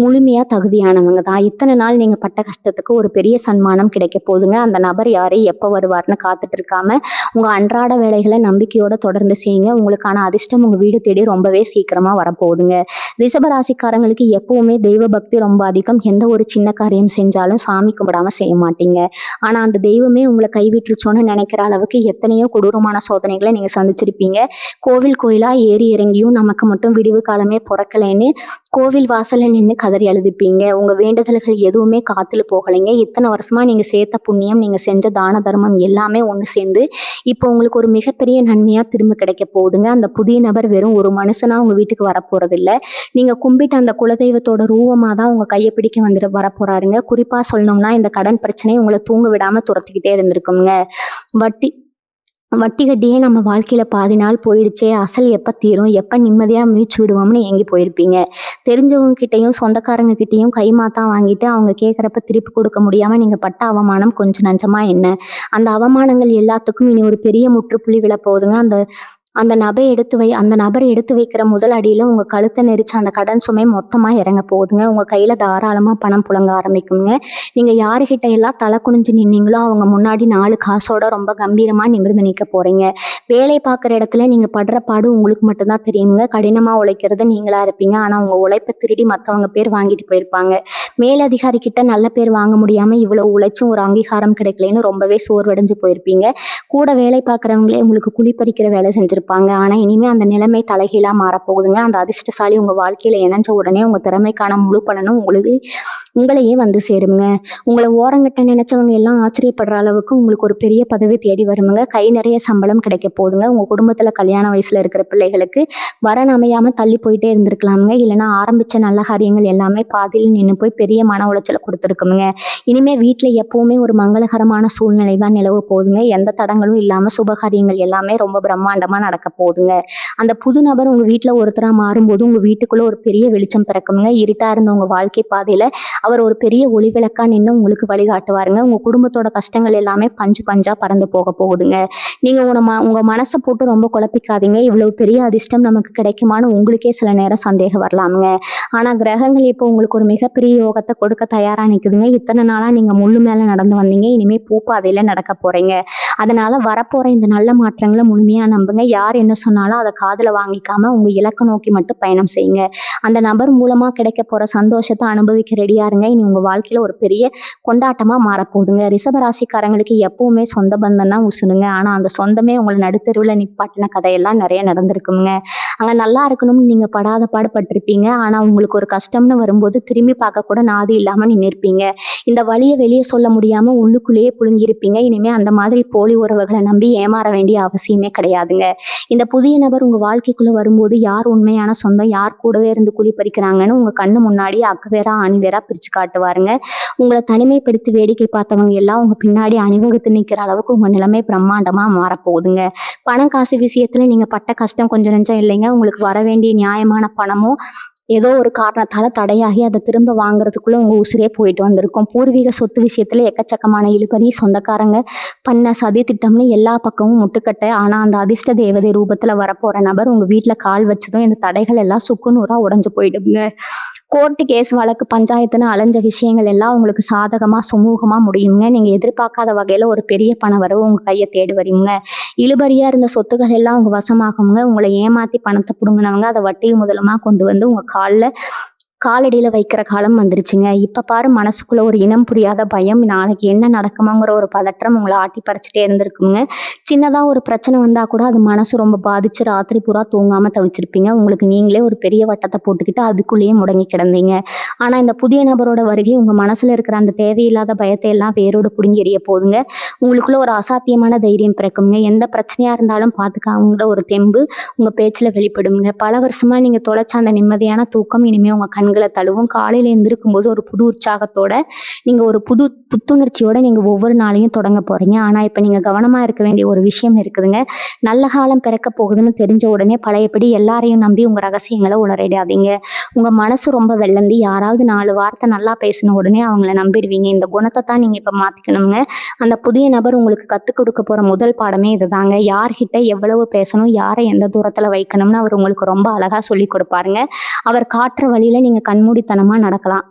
முழுமையா தகுதியானவங்க தான். இத்தனை நாள் நீங்க பட்ட கஷ்டத்துக்கு ஒரு பெரிய சன்மானம் கிடைக்க போகுதுங்க. அந்த நபர் யாரு, எப்ப வருவார்ன்னு காத்துட்டு இருக்காம உங்க அன்றாட வேலைகளை நம்பிக்கையோட தொடர்ந்து செய்யுங்க. உங்களுக்கான அதிர்ஷ்டம் உங்க வீடு தேடி ரொம்பவே சீக்கிரமா வரப்போகுதுங்க. ரிஷபராசிக்காரங்களுக்கு எப்பவுமே தெய்வ பக்தி ரொம்ப அதிகம். எந்த ஒரு சின்ன காரியம் செஞ்சாலும் சாமி கும்பிடாம செய்ய மாட்டீங்க. ஆனா அந்த தெய்வமே உங்களை கைவிட்டுருச்சோன்னு நினைக்கிற அளவுக்கு எத்தனையோ கொடூரமான சோதனைகளை நீங்க சந்திச்சிருப்பீங்க. கோவில் கோயிலா ஏறி இறங்கியும் நமக்கு மட்டும் விடிவு காலமே பிறக்கலைன்னு கோவில் வாசல்ல நின்று கதறி அழுதுப்பீங்க. உங்க வேண்டுதல்கள் எதுவுமே காத்துல போகலைங்க. இத்தனை வருஷமா நீங்க சேர்த்த புண்ணியம், நீங்க செஞ்ச தான தர்மம் எல்லாமே ஒண்ணு சேர்ந்து இப்போ உங்களுக்கு ஒரு மிகப்பெரிய நன்மையா திரும்ப கிடைக்க போகுதுங்க. அந்த புதிய நபர் வெறும் ஒரு மனுஷனா உங்க வீட்டுக்கு வரப்போறது இல்ல. நீங்க கும்பிட்ட அந்த குலதெய்வத்தோட ரூபமா தான் உங்க கையை பிடிக்க வந்துட்டு வரப்போறாருங்க. குறிப்பா சொல்லணும்னா இந்த கடன் பிரச்சனை உங்களை தூங்க விடாம துரத்திக்கிட்டே இருந்திருக்குங்க. வட்டி வட்டி கட்டியே நம்ம வாழ்க்கையில பாதி நாள் போயிடுச்சே, அசல் எப்ப தீரும், எப்ப நிம்மதியா மீச்சு விடுவோம்னு ஏங்கி போயிருப்பீங்க. தெரிஞ்சவங்க கிட்டயும் சொந்தக்காரங்க கிட்டயும் கைமாத்தா வாங்கிட்டு அவங்க கேட்கறப்ப திருப்பி கொடுக்க முடியாம நீங்க பட்ட அவமானம் கொஞ்சம் நஞ்சமா என்ன? அந்த அவமானங்கள் எல்லாத்துக்கும் இனி ஒரு பெரிய முற்றுப்புள்ளி விழ போகுதுங்க. அந்த நபர் எடுத்து வைக்கிற முதல் அடியில உங்க கழுத்தை நெரிச்சு அந்த கடன் சுமை மொத்தமா இறங்க போகுதுங்க. உங்க கையில தாராளமா பணம் புழங்க ஆரம்பிக்குங்க. நீங்க யாருகிட்ட எல்லாம் தலை குனிஞ்சு நின்னீங்களோ அவங்க முன்னாடி 4 காசோட ரொம்ப கம்பீரமா நிமிர்ந்து நிக்க போறீங்க. வேலை பார்க்குற இடத்துல நீங்க படுற பாடு உங்களுக்கு மட்டும்தான் தெரியுங்க. கடினமா உழைக்கிறது நீங்களா இருப்பீங்க. ஆனா உங்க உழைப்பை திருடி மத்தவங்க பேர் வாங்கிட்டு போயிருப்பாங்க. மேலதிகாரி கிட்ட நல்ல பேர் வாங்க முடியாம இவ்வளவு உழைச்சும் ஒரு அங்கீகாரம் கிடைக்கலன்னு ரொம்பவே சோர்வடைஞ்சு போயிருப்பீங்க. கூட வேலை பார்க்குறவங்களே உங்களுக்கு குழிப்பறிக்கிற வேலை செஞ்சிருப்பாங்க. ஆனா இனிமே அந்த நிலைமை தலைகீழா மாறப்போகுதுங்க. அந்த அதிர்ஷ்டசாலி உங்க வாழ்க்கையில இணைஞ்ச உடனே உங்க திறமைக்கான முழு பலனும் உங்களையே வந்து சேருங்க. உங்களை ஓரங்கட்ட நினைச்சவங்க எல்லாம் ஆச்சரியப்படுற அளவுக்கு உங்களுக்கு ஒரு பெரிய பதவி தேடி வருமுங்க. கை நிறைய சம்பளம் கிடைக்க போகுதுங்க. உங்க குடும்பத்துல கல்யாண வயசுல இருக்கிற பிள்ளைகளுக்கு வரன் அமையாம தள்ளி போயிட்டே இருந்திருக்கலாமுங்க. இல்லைன்னா ஆரம்பிச்ச நல்ல காரியங்கள் எல்லாமே பாதியில் நின்று போய் பெரிய மன உளைச்சலை கொடுத்துருக்குமுங்க. இனிமே வீட்டுல எப்பவுமே ஒரு மங்களகரமான சூழ்நிலை தான் நிலவ போகுதுங்க. எந்த தடங்களும் இல்லாம சுபகாரியங்கள் எல்லாமே ரொம்ப பிரம்மாண்டமா நடக்க போகுதுங்க. அந்த புது நபர் உங்க வீட்டுல ஒருத்தரா மாறும்போது உங்க வீட்டுக்குள்ள ஒரு பெரிய வெளிச்சம் பிறக்குங்க. இருட்டா இருந்த உங்க வாழ்க்கை பாதையில அவர் ஒரு பெரிய ஒளி விளக்கா நின்று உங்களுக்கு வழிகாட்டுவாருங்க. உங்க குடும்பத்தோட கஷ்டங்கள் எல்லாமே பஞ்சு பஞ்சா பறந்து போக போகுதுங்க. நீங்க உங்க மனசை போட்டு ரொம்ப குழப்பிக்காதீங்க. இவ்வளவு பெரிய அதிர்ஷ்டம் நமக்கு கிடைக்குமான்னு உங்களுக்கே சில நேரம் சந்தேகம் வரலாமுங்க. ஆனா கிரகங்கள் இப்போ உங்களுக்கு ஒரு மிகப்பெரிய யோகத்தை கொடுக்க தயாரா நிக்குதுங்க. இத்தனை நாளா நீங்க முள்ளு மேல நடந்து வந்தீங்க. இனிமே பூப்பாதையில நடக்க போறீங்க. அதனால வரப்போற இந்த நல்ல மாற்றங்களை முழுமையா நம்புங்க. யார் என்ன சொன்னாலும் அதை காதுல வாங்கிக்காம உங்க இலக்கை நோக்கி மட்டும் பயணம் செய்யுங்க. அந்த நபர் மூலமா கிடைக்க போற சந்தோஷத்தை அனுபவிக்க ரெடியா இருங்க. இனி உங்க வாழ்க்கையில ஒரு பெரிய கொண்டாட்டமா மாறப்போகுதுங்க. ரிஷபராசிக்காரங்களுக்கு எப்பவுமே சொந்த பந்தம் தான் உசுனுங்க. ஆனா அந்த சொந்தமே உங்களை நடுத்தெருவுல நிப்பாட்டின கதையெல்லாம் நிறைய நடந்திருக்குங்க. அங்க நல்லா இருக்கணும்னு நீங்க படாத பாடுபட்டிருப்பீங்க. ஆனா உங்களுக்கு ஒரு கஷ்டம்னு வரும்போது திரும்பி பார்க்க கூட நாதி இல்லாம நின்றுப்பீங்க. இந்த வழியை வெளியே சொல்ல முடியாம உள்ளுக்குள்ளேயே புழுங்கிருப்பீங்க. இனிமே அந்த மாதிரி போலி உறவுகளை நம்பி ஏமாற வேண்டிய அவசியமே கிடையாதுங்க. இந்த புதிய நபர் உங்க வாழ்க்கைக்குள்ள வரும்போது யார் உண்மையான சொந்தம், யார் கூடவே இருந்து குழி பறிக்கிறாங்கன்னு உங்க கண்ணு முன்னாடி அக்குவேரா அணிவேரா பிரிச்சு காட்டுவாருங்க. உங்களை தனிமைப்படுத்தி வேடிக்கை பார்த்தவங்க எல்லாம் உங்க பின்னாடி அணிவகுத்து நிற்கிற அளவுக்கு உங்க நிலைமை பிரம்மாண்டமா மாறப்போகுதுங்க. பணம் காசு விஷயத்துல நீங்க பட்ட கஷ்டம் கொஞ்சம் நெஞ்சம் இல்லைங்க. உங்களுக்கு வர வேண்டிய நியாயமான பணமும் ஏதோ ஒரு காரணத்தால தடையாகி அதை திரும்ப வாங்குறதுக்குள்ள உங்க உசிரே போயிட்டு வந்திருக்கும். பூர்வீக சொத்து விஷயத்துல எக்கச்சக்கமான இழுபறி, சொந்தக்காரங்க பண்ண சதி திட்டம்னு எல்லா பக்கமும் முட்டுக்கட்டை. ஆனா அந்த அதிர்ஷ்ட தேவதை ரூபத்துல வரப்போற நபர் உங்க வீட்டுல கால் வச்சதும் இந்த தடைகள் எல்லாம் சுக்குநூறா உடைஞ்சு போயிடுங்க. கோர்ட்டு கேஸ் வழக்கு பஞ்சாயத்துன்னு அலைஞ்ச விஷயங்கள் எல்லாம் உங்களுக்கு சாதகமா சுமூகமா முடியுங்க. நீங்க எதிர்பார்க்காத வகையில ஒரு பெரிய பண வரவு உங்க கையை தேடி வரீங்க. இழுபறியா இருந்த சொத்துக்கள் எல்லாம் உங்க வசமாகுங்க. உங்களை ஏமாத்தி பணத்தை புடுங்கினவங்க அதை வட்டி முதலமா கொண்டு வந்து உங்க காலடியில வைக்கிற காலம் வந்துருச்சுங்க. இப்ப பாரு மனசுக்குள்ள ஒரு இனம் புரியாத பயம், நாளைக்கு என்ன நடக்குமோங்கிற ஒரு பதற்றம் உங்களை ஆட்டி பறிச்சுட்டே இருந்திருக்குங்க. சின்னதா ஒரு பிரச்சனை வந்தா கூட அது மனசு ரொம்ப பாதிச்சு ராத்திரி பூரா தூங்காம தவிச்சிருப்பீங்க. உங்களுக்கு நீங்களே ஒரு பெரிய வட்டத்தை போட்டுக்கிட்டு அதுக்குள்ளேயே முடங்கி கிடந்தீங்க. ஆனா இந்த புதிய நபரோட வருகை உங்க மனசுல இருக்கிற அந்த தேவையில்லாத பயத்தை எல்லாம் வேரோடு புடுங்கி எறிய போகுதுங்க. உங்களுக்குள்ள ஒரு அசாத்தியமான தைரியம் பிறக்குங்க. எந்த பிரச்சனையா இருந்தாலும் பார்த்துக்காங்கிற ஒரு தெம்பு உங்க பேச்சுல வெளிப்படுங்க. பல வருஷமா நீங்க தொலைச்ச அந்த நிம்மதியான தூக்கம் இனிமே உங்க கண்களை தழுவும். காலையில எந்திருக்கும் போது ஒரு புது உற்சாகத்தோட நீங்க ஒரு புத்துணர்ச்சியோட நீங்க ஒவ்வொரு நாளையும் தொடங்க போறீங்க. ஆனா இப்ப நீங்க கவனமா இருக்க வேண்டிய ஒரு விஷயம் இருக்குதுங்க. நல்ல காலம் பிறக்க போகுதுன்னு தெரிஞ்ச உடனே பழையபடி எல்லாரையும் நம்பி உங்க ரகசியங்களை உளறிடாதீங்க. உங்க மனசு ரொம்ப வெள்ளந்தி. யாராவது 4 வார்த்தை நல்லா பேசின உடனே அவங்கள நம்பிடுவீங்க. இந்த குணத்தை தான் நீங்க இப்ப மாத்திக்கணுங்க. அந்த புதிய நபர் உங்களுக்கு கத்துக் கொடுக்க போற முதல் பாடமே இதுதாங்க. யார்கிட்ட எவ்வளவு பேசணும், யாரை எந்த தூரத்துல வைக்கணும்னு அவர் உங்களுக்கு ரொம்ப அழகா சொல்லி கொடுப்பாருங்க. அவர் காட்டுற வழியில நீங்க நீங்க கண்மூடித்தனமா நடக்கலாம்.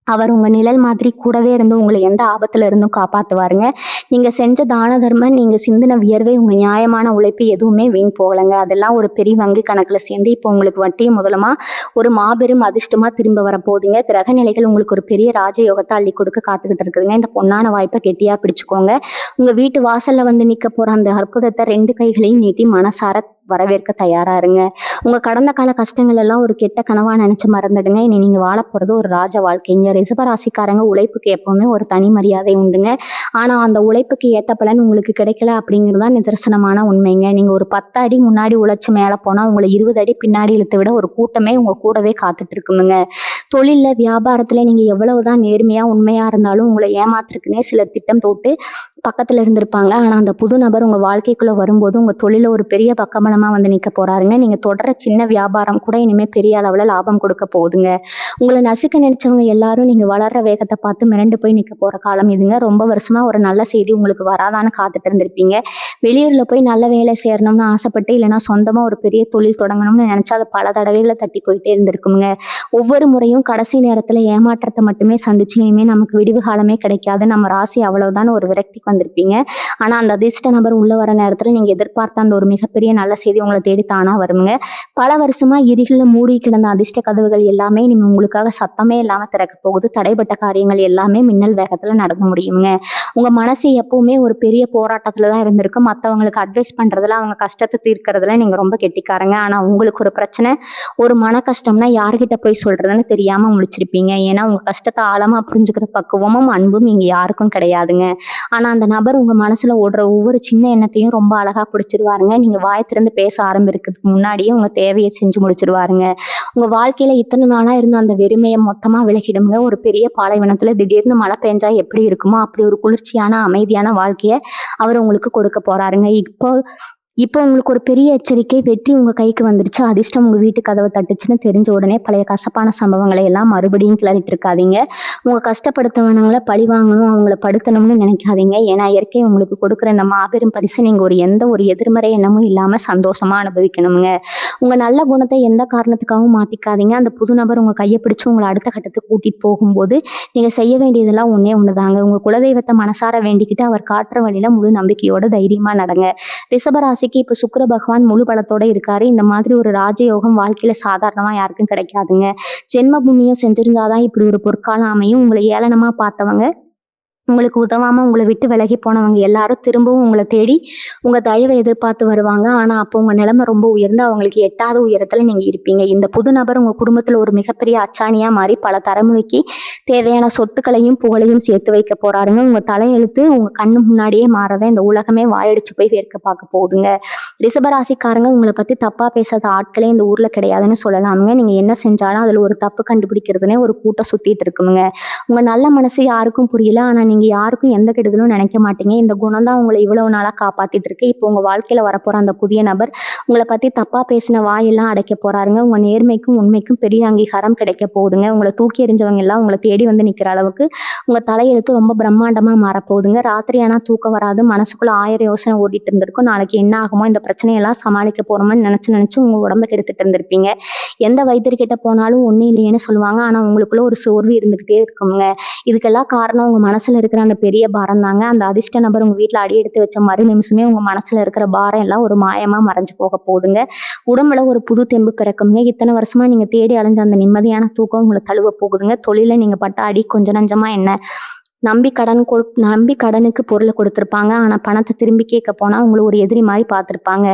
அவர் உங்க நிழல் மாதிரி கூடவே இருந்து உங்களை எந்த ஆபத்துல இருந்தும் காப்பாத்துவாருங்க. நீங்க செஞ்ச தான தர்மம், நீங்க சிந்தின வியர்வை, உங்க நியாயமான உழைப்பு எதுவுமே வீண் போகலங்க. அதெல்லாம் ஒரு பெரிய வங்கி கணக்குல சேர்ந்து இப்போ உங்களுக்கு வட்டியும் முதலுமா ஒரு மாபெரும் அதிர்ஷ்டமா திரும்ப வரப்போகுதுங்க. கிரக நிலைகள் உங்களுக்கு ஒரு பெரிய ராஜயோகத்தை அள்ளி கொடுக்க காத்துக்கிட்டு இருக்குதுங்க. இந்த பொன்னான வாய்ப்பை கெட்டியா பிடிச்சுக்கோங்க. உங்க வீட்டு வாசல்ல வந்து நிக்க போற அந்த அற்புதத்தை 2 கைகளையும் நீட்டி மனசார வரவேற்க தயாரா இருங்க. உங்க கடந்த கால கஷ்டங்கள் எல்லாம் ஒரு கெட்ட கனவா நினைச்சு மறந்துடுங்க. இனி நீங்க வாழ போறது ஒரு ராஜ வாழ்க்கைங்க. ரிஷபராசிக்காரங்க உழைப்புக்கு எப்பவுமே ஒரு தனி மரியாதை உண்டுங்க. ஆனா அந்த உழைப்புக்கு ஏத்த பலன் உங்களுக்கு கிடைக்கல அப்படிங்கிறது தான் நிதர்சனமான உண்மைங்க. நீங்க ஒரு 10 அடி முன்னாடி உழைச்சு மேல போனா உங்களை 20 அடி பின்னாடி இழுத்து விட ஒரு கூட்டமே உங்க கூடவே காத்துட்டு இருக்குமுங்க. தொழில்ல வியாபாரத்துல நீங்க எவ்வளவுதான் நேர்மையா உண்மையா இருந்தாலும் உங்களை ஏமாத்துறதுக்குன்னே சிலர் திட்டம் போட்டு பக்கத்துல இருந்திருப்பாங்க. ஆனா அந்த புது நபர் உங்க வாழ்க்கைக்குள்ள வரும்போது உங்க தொழில ஒரு பெரிய பக்கபலமா வந்து நிக்க போறாருங்க. நீங்க தொடர சின்ன வியாபாரம் கூட இனிமே பெரிய அளவுல லாபம் கொடுக்க போகுதுங்க. உங்களை நசுக்க நினைச்சவங்க எல்லாரும் நீங்க வளர்ற வேகத்தை பார்த்து மிரண்டு போய் நிக்க போற காலம் இதுங்க. ரொம்ப வருஷமா ஒரு நல்ல செய்தி உங்களுக்கு வராதான்னு காத்துட்டு இருந்திருப்பீங்க. வெளியூர்ல போய் நல்ல வேலை செய்யணும்னு ஆசைப்பட்டு, இல்லைன்னா சொந்தமா ஒரு பெரிய தொழில் தொடங்கணும்னு நினைச்சா அது பல தடவைகளை தட்டி போயிட்டே இருந்திருக்குங்க. ஒவ்வொரு முறையும் கடைசி நேரத்துல ஏமாற்றத்தை மட்டுமே சந்திச்சு இனிமே நமக்கு விடிவு காலமே கிடைக்காது, நம்ம ராசி அவ்வளவுதான் ஒரு விரக்திக்கு வந்திருப்பீங்க. ஆனா அந்த அதிர்ஷ்ட நபர் உள்ள வர நேரத்துல நீங்க எதிர்பார்த்த அந்த ஒரு மிகப்பெரிய நல்ல செய்தி உங்களை தேடி தானா வருங்க. பல வருஷமா இருளில் மூடி கிடந்த அதிர்ஷ்ட கதவுகள் எல்லாமே இனிமே உங்களுக்காக சத்தமே இல்லாம திறக்க போகுது. தடைப்பட்ட காரியங்கள் எல்லாமே மின்னல் வேகத்துல நடந்து முடியுங்க. உங்க மனசு எப்பவுமே ஒரு பெரிய போராட்டத்துலதான் இருந்திருக்கு. மத்தவங்களுக்கு அட்வைஸ் பண்றதுல, அவங்க கஷ்டத்தை தீர்க்கறதுல நீங்க ரொம்ப கெட்டிக்காரங்க. ஆனா உங்களுக்கு ஒரு பிரச்சனை, ஒரு மன கஷ்டம்னா யார்கிட்ட போய் சொல்றதுன்னு தெரியாம முழிச்சிருப்பீங்க. ஏன்னா உங்க கஷ்டத்தை ஆழமா புரிஞ்சுக்கிற பக்குவமும் அன்பும் இங்க யாருக்கும் கிடையாதுங்க. ஆனா அந்த நபர் உங்க மனசுல ஓடுற ஒவ்வொரு சின்ன எண்ணத்தையும் ரொம்ப அழகா பிடிச்சிருவாருங்க. நீங்க வாய் திறந்து பேச ஆரம்பிக்கிறதுக்கு முன்னாடியே உங்க தேவையை செஞ்சு முடிச்சிருவாருங்க. உங்க வாழ்க்கையில இத்தனை நாளா இருந்த அந்த வெறுமையை மொத்தமா விலகிடுங்க. ஒரு பெரிய பாலைவனத்துல திடீர்னு மழை பெஞ்சா எப்படி இருக்குமோ அப்படி ஒரு குளிர்ச்சியான அமைதியான வாழ்க்கைய அவர் உங்களுக்கு கொடுக்க போறாருங்க. இப்போ உங்களுக்கு ஒரு பெரிய எச்சரிக்கை, வெற்றி உங்க கைக்கு வந்துருச்சு, அதிர்ஷ்டம் உங்க வீட்டு கதவை தட்டுச்சுன்னு தெரிஞ்ச உடனே பழைய கசப்பான சம்பவங்களை எல்லாம் மறுபடியும் கிளறிட்டு இருக்காதீங்க. உங்க கஷ்டப்படுத்தவனங்களை பழி வாங்கணும், அவங்கள படுத்தணும்னு நினைக்காதீங்க. ஏன்னா இயற்கை உங்களுக்கு கொடுக்குற இந்த மாபெரும் பரிசு நீங்க எந்த ஒரு எதிர்மறை எண்ணமும் இல்லாம சந்தோஷமா அனுபவிக்கணுங்க. உங்க நல்ல குணத்தை எந்த காரணத்துக்காகவும் மாத்திக்காதீங்க. அந்த புது நபர் உங்க கையை பிடிச்சு உங்களை அடுத்த கட்டத்துக்கு கூட்டிட்டு போகும்போது நீங்க செய்ய வேண்டியதெல்லாம் ஒண்ணே ஒண்ணுதாங்க. உங்க குலதெய்வத்தை மனசார வேண்டிக்கிட்டு அவர் காட்டுற வழியில முழு நம்பிக்கையோட தைரியமா நடங்க. ரிஷபராசிக்கு இப்ப சுக்கிர பகவான் முழு பலத்தோட இருக்காரு. இந்த மாதிரி ஒரு ராஜயோகம் வாழ்க்கையில சாதாரணமா யாருக்கும் கிடைக்காதுங்க. ஜென்ம புண்ணியம் செஞ்சிருந்தாதான் இப்படி ஒரு பொற்காலம் அமையும். உங்களை ஏளனமா பார்த்தவங்க, உங்களுக்கு உதவாம உங்களை விட்டு விலகி போனவங்க எல்லாரும் திரும்பவும் உங்களை தேடி உங்க தயவை எதிர்பார்த்து வருவாங்க. ஆனா அப்போ உங்க நிலைமை ரொம்ப உயர்ந்து அவங்களுக்கு எட்டாத உயரத்துல நீங்க இருப்பீங்க. இந்த புது நபர் உங்க குடும்பத்துல ஒரு மிகப்பெரிய அச்சாணியா மாறி பல தலைமுறைக்கு தேவையான சொத்துக்களையும் புகழையும் சேர்த்து வைக்க போறாருங்க. உங்க தலையெழுத்து உங்க கண்ணு முன்னாடியே மாறத இந்த உலகமே வாயடிச்சு போய் வேர்க்க பார்க்க போகுதுங்க. ரிஷபராசிக்காரங்க உங்களை பத்தி தப்பா பேசாத ஆட்களே இந்த ஊர்ல கிடையாதுன்னு சொல்லலாமுங்க. நீங்க என்ன செஞ்சாலும் அதுல ஒரு தப்பு கண்டுபிடிக்கிறதுனே ஒரு கூட்டம் சுத்திட்டு இருக்குங்க. உங்க நல்ல மனசு யாருக்கும் புரியல. ஆனா நீங்க யாருக்கும் எந்த கெடுதலும் நினைக்க மாட்டீங்க. இந்த குணம் தான் உங்களை இவ்வளவு நாளா காப்பாத்திட்டு இருக்கு. இப்போ உங்க வாழ்க்கையில வரப்போற அந்த புதிய நபர் உங்களை பத்தி தப்பா பேசின வாயெல்லாம் அடைக்க போறாருங்க. உங்க நேர்மைக்கும் உண்மைக்கும் பெரிய அங்கீகாரம் கிடைக்க போகுதுங்க. உங்களை தூக்கி எறிஞ்சவங்க எல்லாம் உங்களை தேடி வந்து நிக்கிற அளவுக்கு உங்க தலையெழுத்து ரொம்ப பிரம்மாண்டமா மாறப்போகுதுங்க. ராத்திரி ஆனா தூக்கம் வராது, மனசுக்குள்ள 1000 யோசனை ஓடிட்டு இருந்திருக்கும். நாளைக்கு என்ன ஆகுமோ, இந்த பிரச்சனையெல்லாம் சமாளிக்க போறோம்னு நினைச்சு உங்க உடம்ப கெடுத்துட்டு இருந்திருப்பீங்க. எந்த வைத்தியர்கிட்ட போனாலும் ஒன்றும் இல்லையேன்னு சொல்லுவாங்க. ஆனா உங்களுக்குள்ள ஒரு சோர்வு இருந்துகிட்டே இருக்குங்க. இதுக்கெல்லாம் காரணம் உங்க மனசுல இருக்கிற அந்த பெரிய பாரம் தாங்க. அந்த அதிர்ஷ்ட நபர் உங்க வீட்டுல அடி எடுத்து வச்ச மறு நிமிஷமே உங்க மனசுல இருக்கிற பாரம் எல்லாம் ஒரு மாயமா மறைஞ்சு போக போகுதுங்க. உடம்புல ஒரு புது தெம்பு பிறக்குங்க. இத்தனை வருஷமா நீங்க தேடி அலைஞ்ச அந்த நிம்மதியான தூக்கம் உங்களை தழுவ போகுதுங்க. தொழில நீங்க பட்ட அடி கொஞ்சம் நஞ்சமா என்ன, நம்பி கடனுக்கு பொருளை கொடுத்துருப்பாங்க. ஆனா பணத்தை திரும்பி கேட்க போனா உங்களை ஒரு எதிரி மாதிரி பார்த்துருப்பாங்க.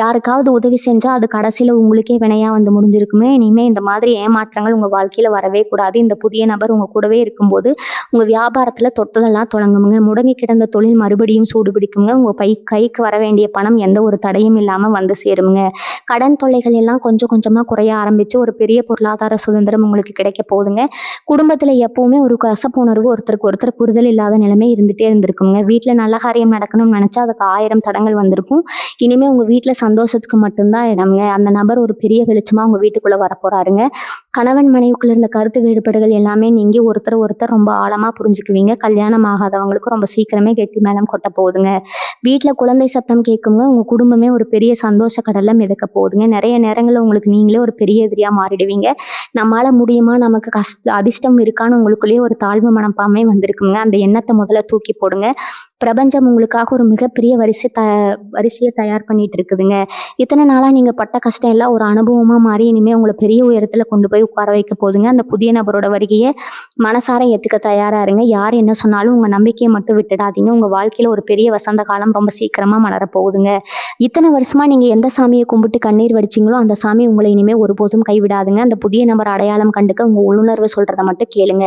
யாருக்காவது உதவி செஞ்சா அது கடைசியில உங்களுக்கே வினையா வந்து முடிஞ்சிருக்குமே. இனிமே இந்த மாதிரி ஏமாற்றங்கள் உங்க வாழ்க்கையில வரவே கூடாது. இந்த புதிய நபர் உங்க கூடவே இருக்கும்போது உங்க வியாபாரத்துல தொட்டதெல்லாம் தொடங்குங்க. முடங்கி கிடந்த தொழில் மறுபடியும் சூடு பிடிக்குங்க. உங்க கைக்கு வர வேண்டிய பணம் எந்த ஒரு தடையும் இல்லாம வந்து சேருங்க. கடன் தொல்லைகள் எல்லாம் கொஞ்சம் கொஞ்சமா குறைய ஆரம்பிச்சு ஒரு பெரிய பொருளாதார சுதந்திரம் உங்களுக்கு கிடைக்க போகுதுங்க. குடும்பத்துல எப்பவுமே ஒரு கசப்புணர்வு, ஒருத்தருக்கு ஒருத்தர் புரிதல் இல்லாத நிலைமை இருந்துட்டே இருந்திருக்குங்க. வீட்டுல நல்ல காரியம் நடக்கணும்னு நினைச்சா அதுக்கு 1000 தடங்கள் வந்திருக்கும். இனிமே உங்க வீட்டுல சந்தோஷத்துக்கு மட்டும்தான் இடம்ங்க. அந்த நபர் ஒரு பெரிய வெளிச்சமா உங்க வீட்டுக்குள்ள வரப்போறாருங்க. கணவன் மனைவிக்குள்ள இருந்த கருத்து வேறுபாடுகள் எல்லாமே நீங்கி ஒருத்தர் ரொம்ப ஆழமா புரிஞ்சுக்குவீங்க. கல்யாணம் ஆகாதவங்களுக்கு ரொம்ப சீக்கிரமே கெட்டி மேளம் கொட்ட போகுதுங்க. வீட்ல குழந்தை சத்தம் கேட்குங்க. உங்க குடும்பமே ஒரு பெரிய சந்தோஷ கடல்ல மிதக்க போகுதுங்க. நெறைய நேரங்கள்ல உங்களுக்கு நீங்களே ஒரு பெரிய எதிரியா மாறிடுவீங்க. நம்மால முடியுமா? நமக்கு அதிர்ஷ்டம் இருக்கான்னு உங்களுக்குள்ளேயே ஒரு தாழ்வு மனப்பான்மை வந்திருக்குங்க. அந்த எண்ணத்த முதல்ல தூக்கி போடுங்க. பிரபஞ்சம் உங்களுக்காக ஒரு மிகப்பெரிய வரிசைய தயார் பண்ணிட்டு இருக்குதுங்க. இத்தனை நாளா நீங்க பட்ட கஷ்டம் எல்லாம் ஒரு அனுபவமா மாறி இனிமே உங்கள பெரிய உயரத்துல கொண்டு போய் உட்கார வைக்க போகுதுங்க. அந்த புதிய நபரோட வருகைய மனசார ஏத்துக்க தயாரா இருங்க. யார் என்ன சொன்னாலும் உங்க நம்பிக்கைய மட்டும் விட்டுடாதீங்க. உங்க வாழ்க்கையில ஒரு பெரிய வசந்த காலம் ரொம்ப சீக்கிரமா மலர போகுதுங்க. இத்தனை வருஷமா நீங்க எந்த சாமிய கும்பிட்டு கண்ணீர் வடிச்சீங்களோ, அந்த சாமி உங்கள இனிமே ஒருபோதும் கைவிடாதுங்க. அந்த புதிய நபர் அடையாளம் கண்டுக்க உங்க உள்ளுணர்வு சொல்றத மட்டும் கேளுங்க.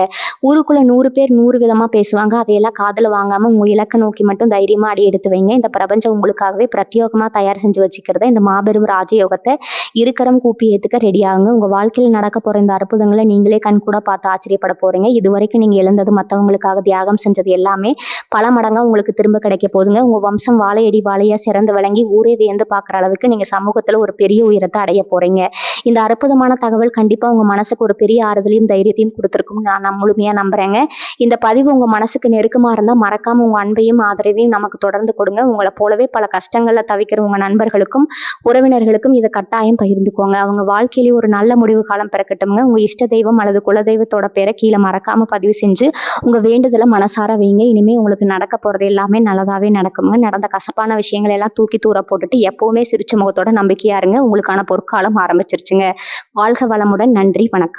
ஊருக்குள்ள 100 பேர் 100 விதமா பேசுவாங்க. அதையெல்லாம் காதுல வாங்காம உங்க இலக்க நோக்கி மட்டும் தைரியமா அடி எடுத்து வைங்க. இந்த பிரபஞ்சம் உங்களுக்காகவே பிரத்யேகமா தயார் செஞ்சு வச்சுக்கிறத இந்த மாபெரும் ராஜயோகத்தை இருக்கரம் கூப்பி ஏத்துக்க ரெடி ஆகுங்க. உங்க வாழ்க்கையில நடக்க போற இந்த அற்புதங்களை நீங்களே கண்கூட பார்த்து ஆச்சரியப்பட போறீங்க. இதுவரைக்கும் நீங்க இழந்தது, மத்தவங்களுக்காக தியாகம் செஞ்சது எல்லாமே பல மடங்கா உங்களுக்கு திரும்ப கிடைக்க போகுதுங்க. உங்க வம்சம் வாழையடி வாழையா சிறந்து விளங்கி ஊரே வியந்து பார்க்குற அளவுக்கு நீங்க சமூகத்துல ஒரு பெரிய உயரத்தை அடைய போறீங்க. இந்த அற்புதமான தகவல் கண்டிப்பா உங்க மனசுக்கு ஒரு பெரிய ஆறுதலையும் தைரியத்தையும் கொடுத்துருக்கும் நான் முழுமையா நம்புறேங்க. இந்த பதிவு உங்க மனசுக்கு நெருக்கமா இருந்தா மறக்காம உங்க அன்பையும் ஆதரவையும் நமக்கு தொடர்ந்து கொடுங்க. உங்களை போலவே பல கஷ்டங்கள்ல தவிக்கிற உங்க நண்பர்களுக்கும் உறவினர்களுக்கும் இதை கட்டாயம் பகிர்ந்துக்கோங்க. அவங்க வாழ்க்கையிலேயே ஒரு நல்ல முடிவு காலம் பிறக்கட்டும்ங்க. உங்க இஷ்ட தெய்வம் அல்லது குலதெய்வத்தோட பேரை கீழே மறக்காம பதிவு செஞ்சு உங்க வேண்டுதலை மனசார வைங்க. இனிமே உங்களுக்கு நடக்க போறது எல்லாமே நல்லதாவே நடக்குங்க. நடந்த கசப்பான விஷயங்களை எல்லாம் தூக்கி தூர போட்டுட்டு எப்பவுமே சிரிச்ச முகத்தோட நம்பிக்கையா இருங்க. உங்களுக்கான பொற்காலம் ஆரம்பிச்சிருச்சுங்க. வாழ்க வளமுடன். நன்றி, வணக்கம்.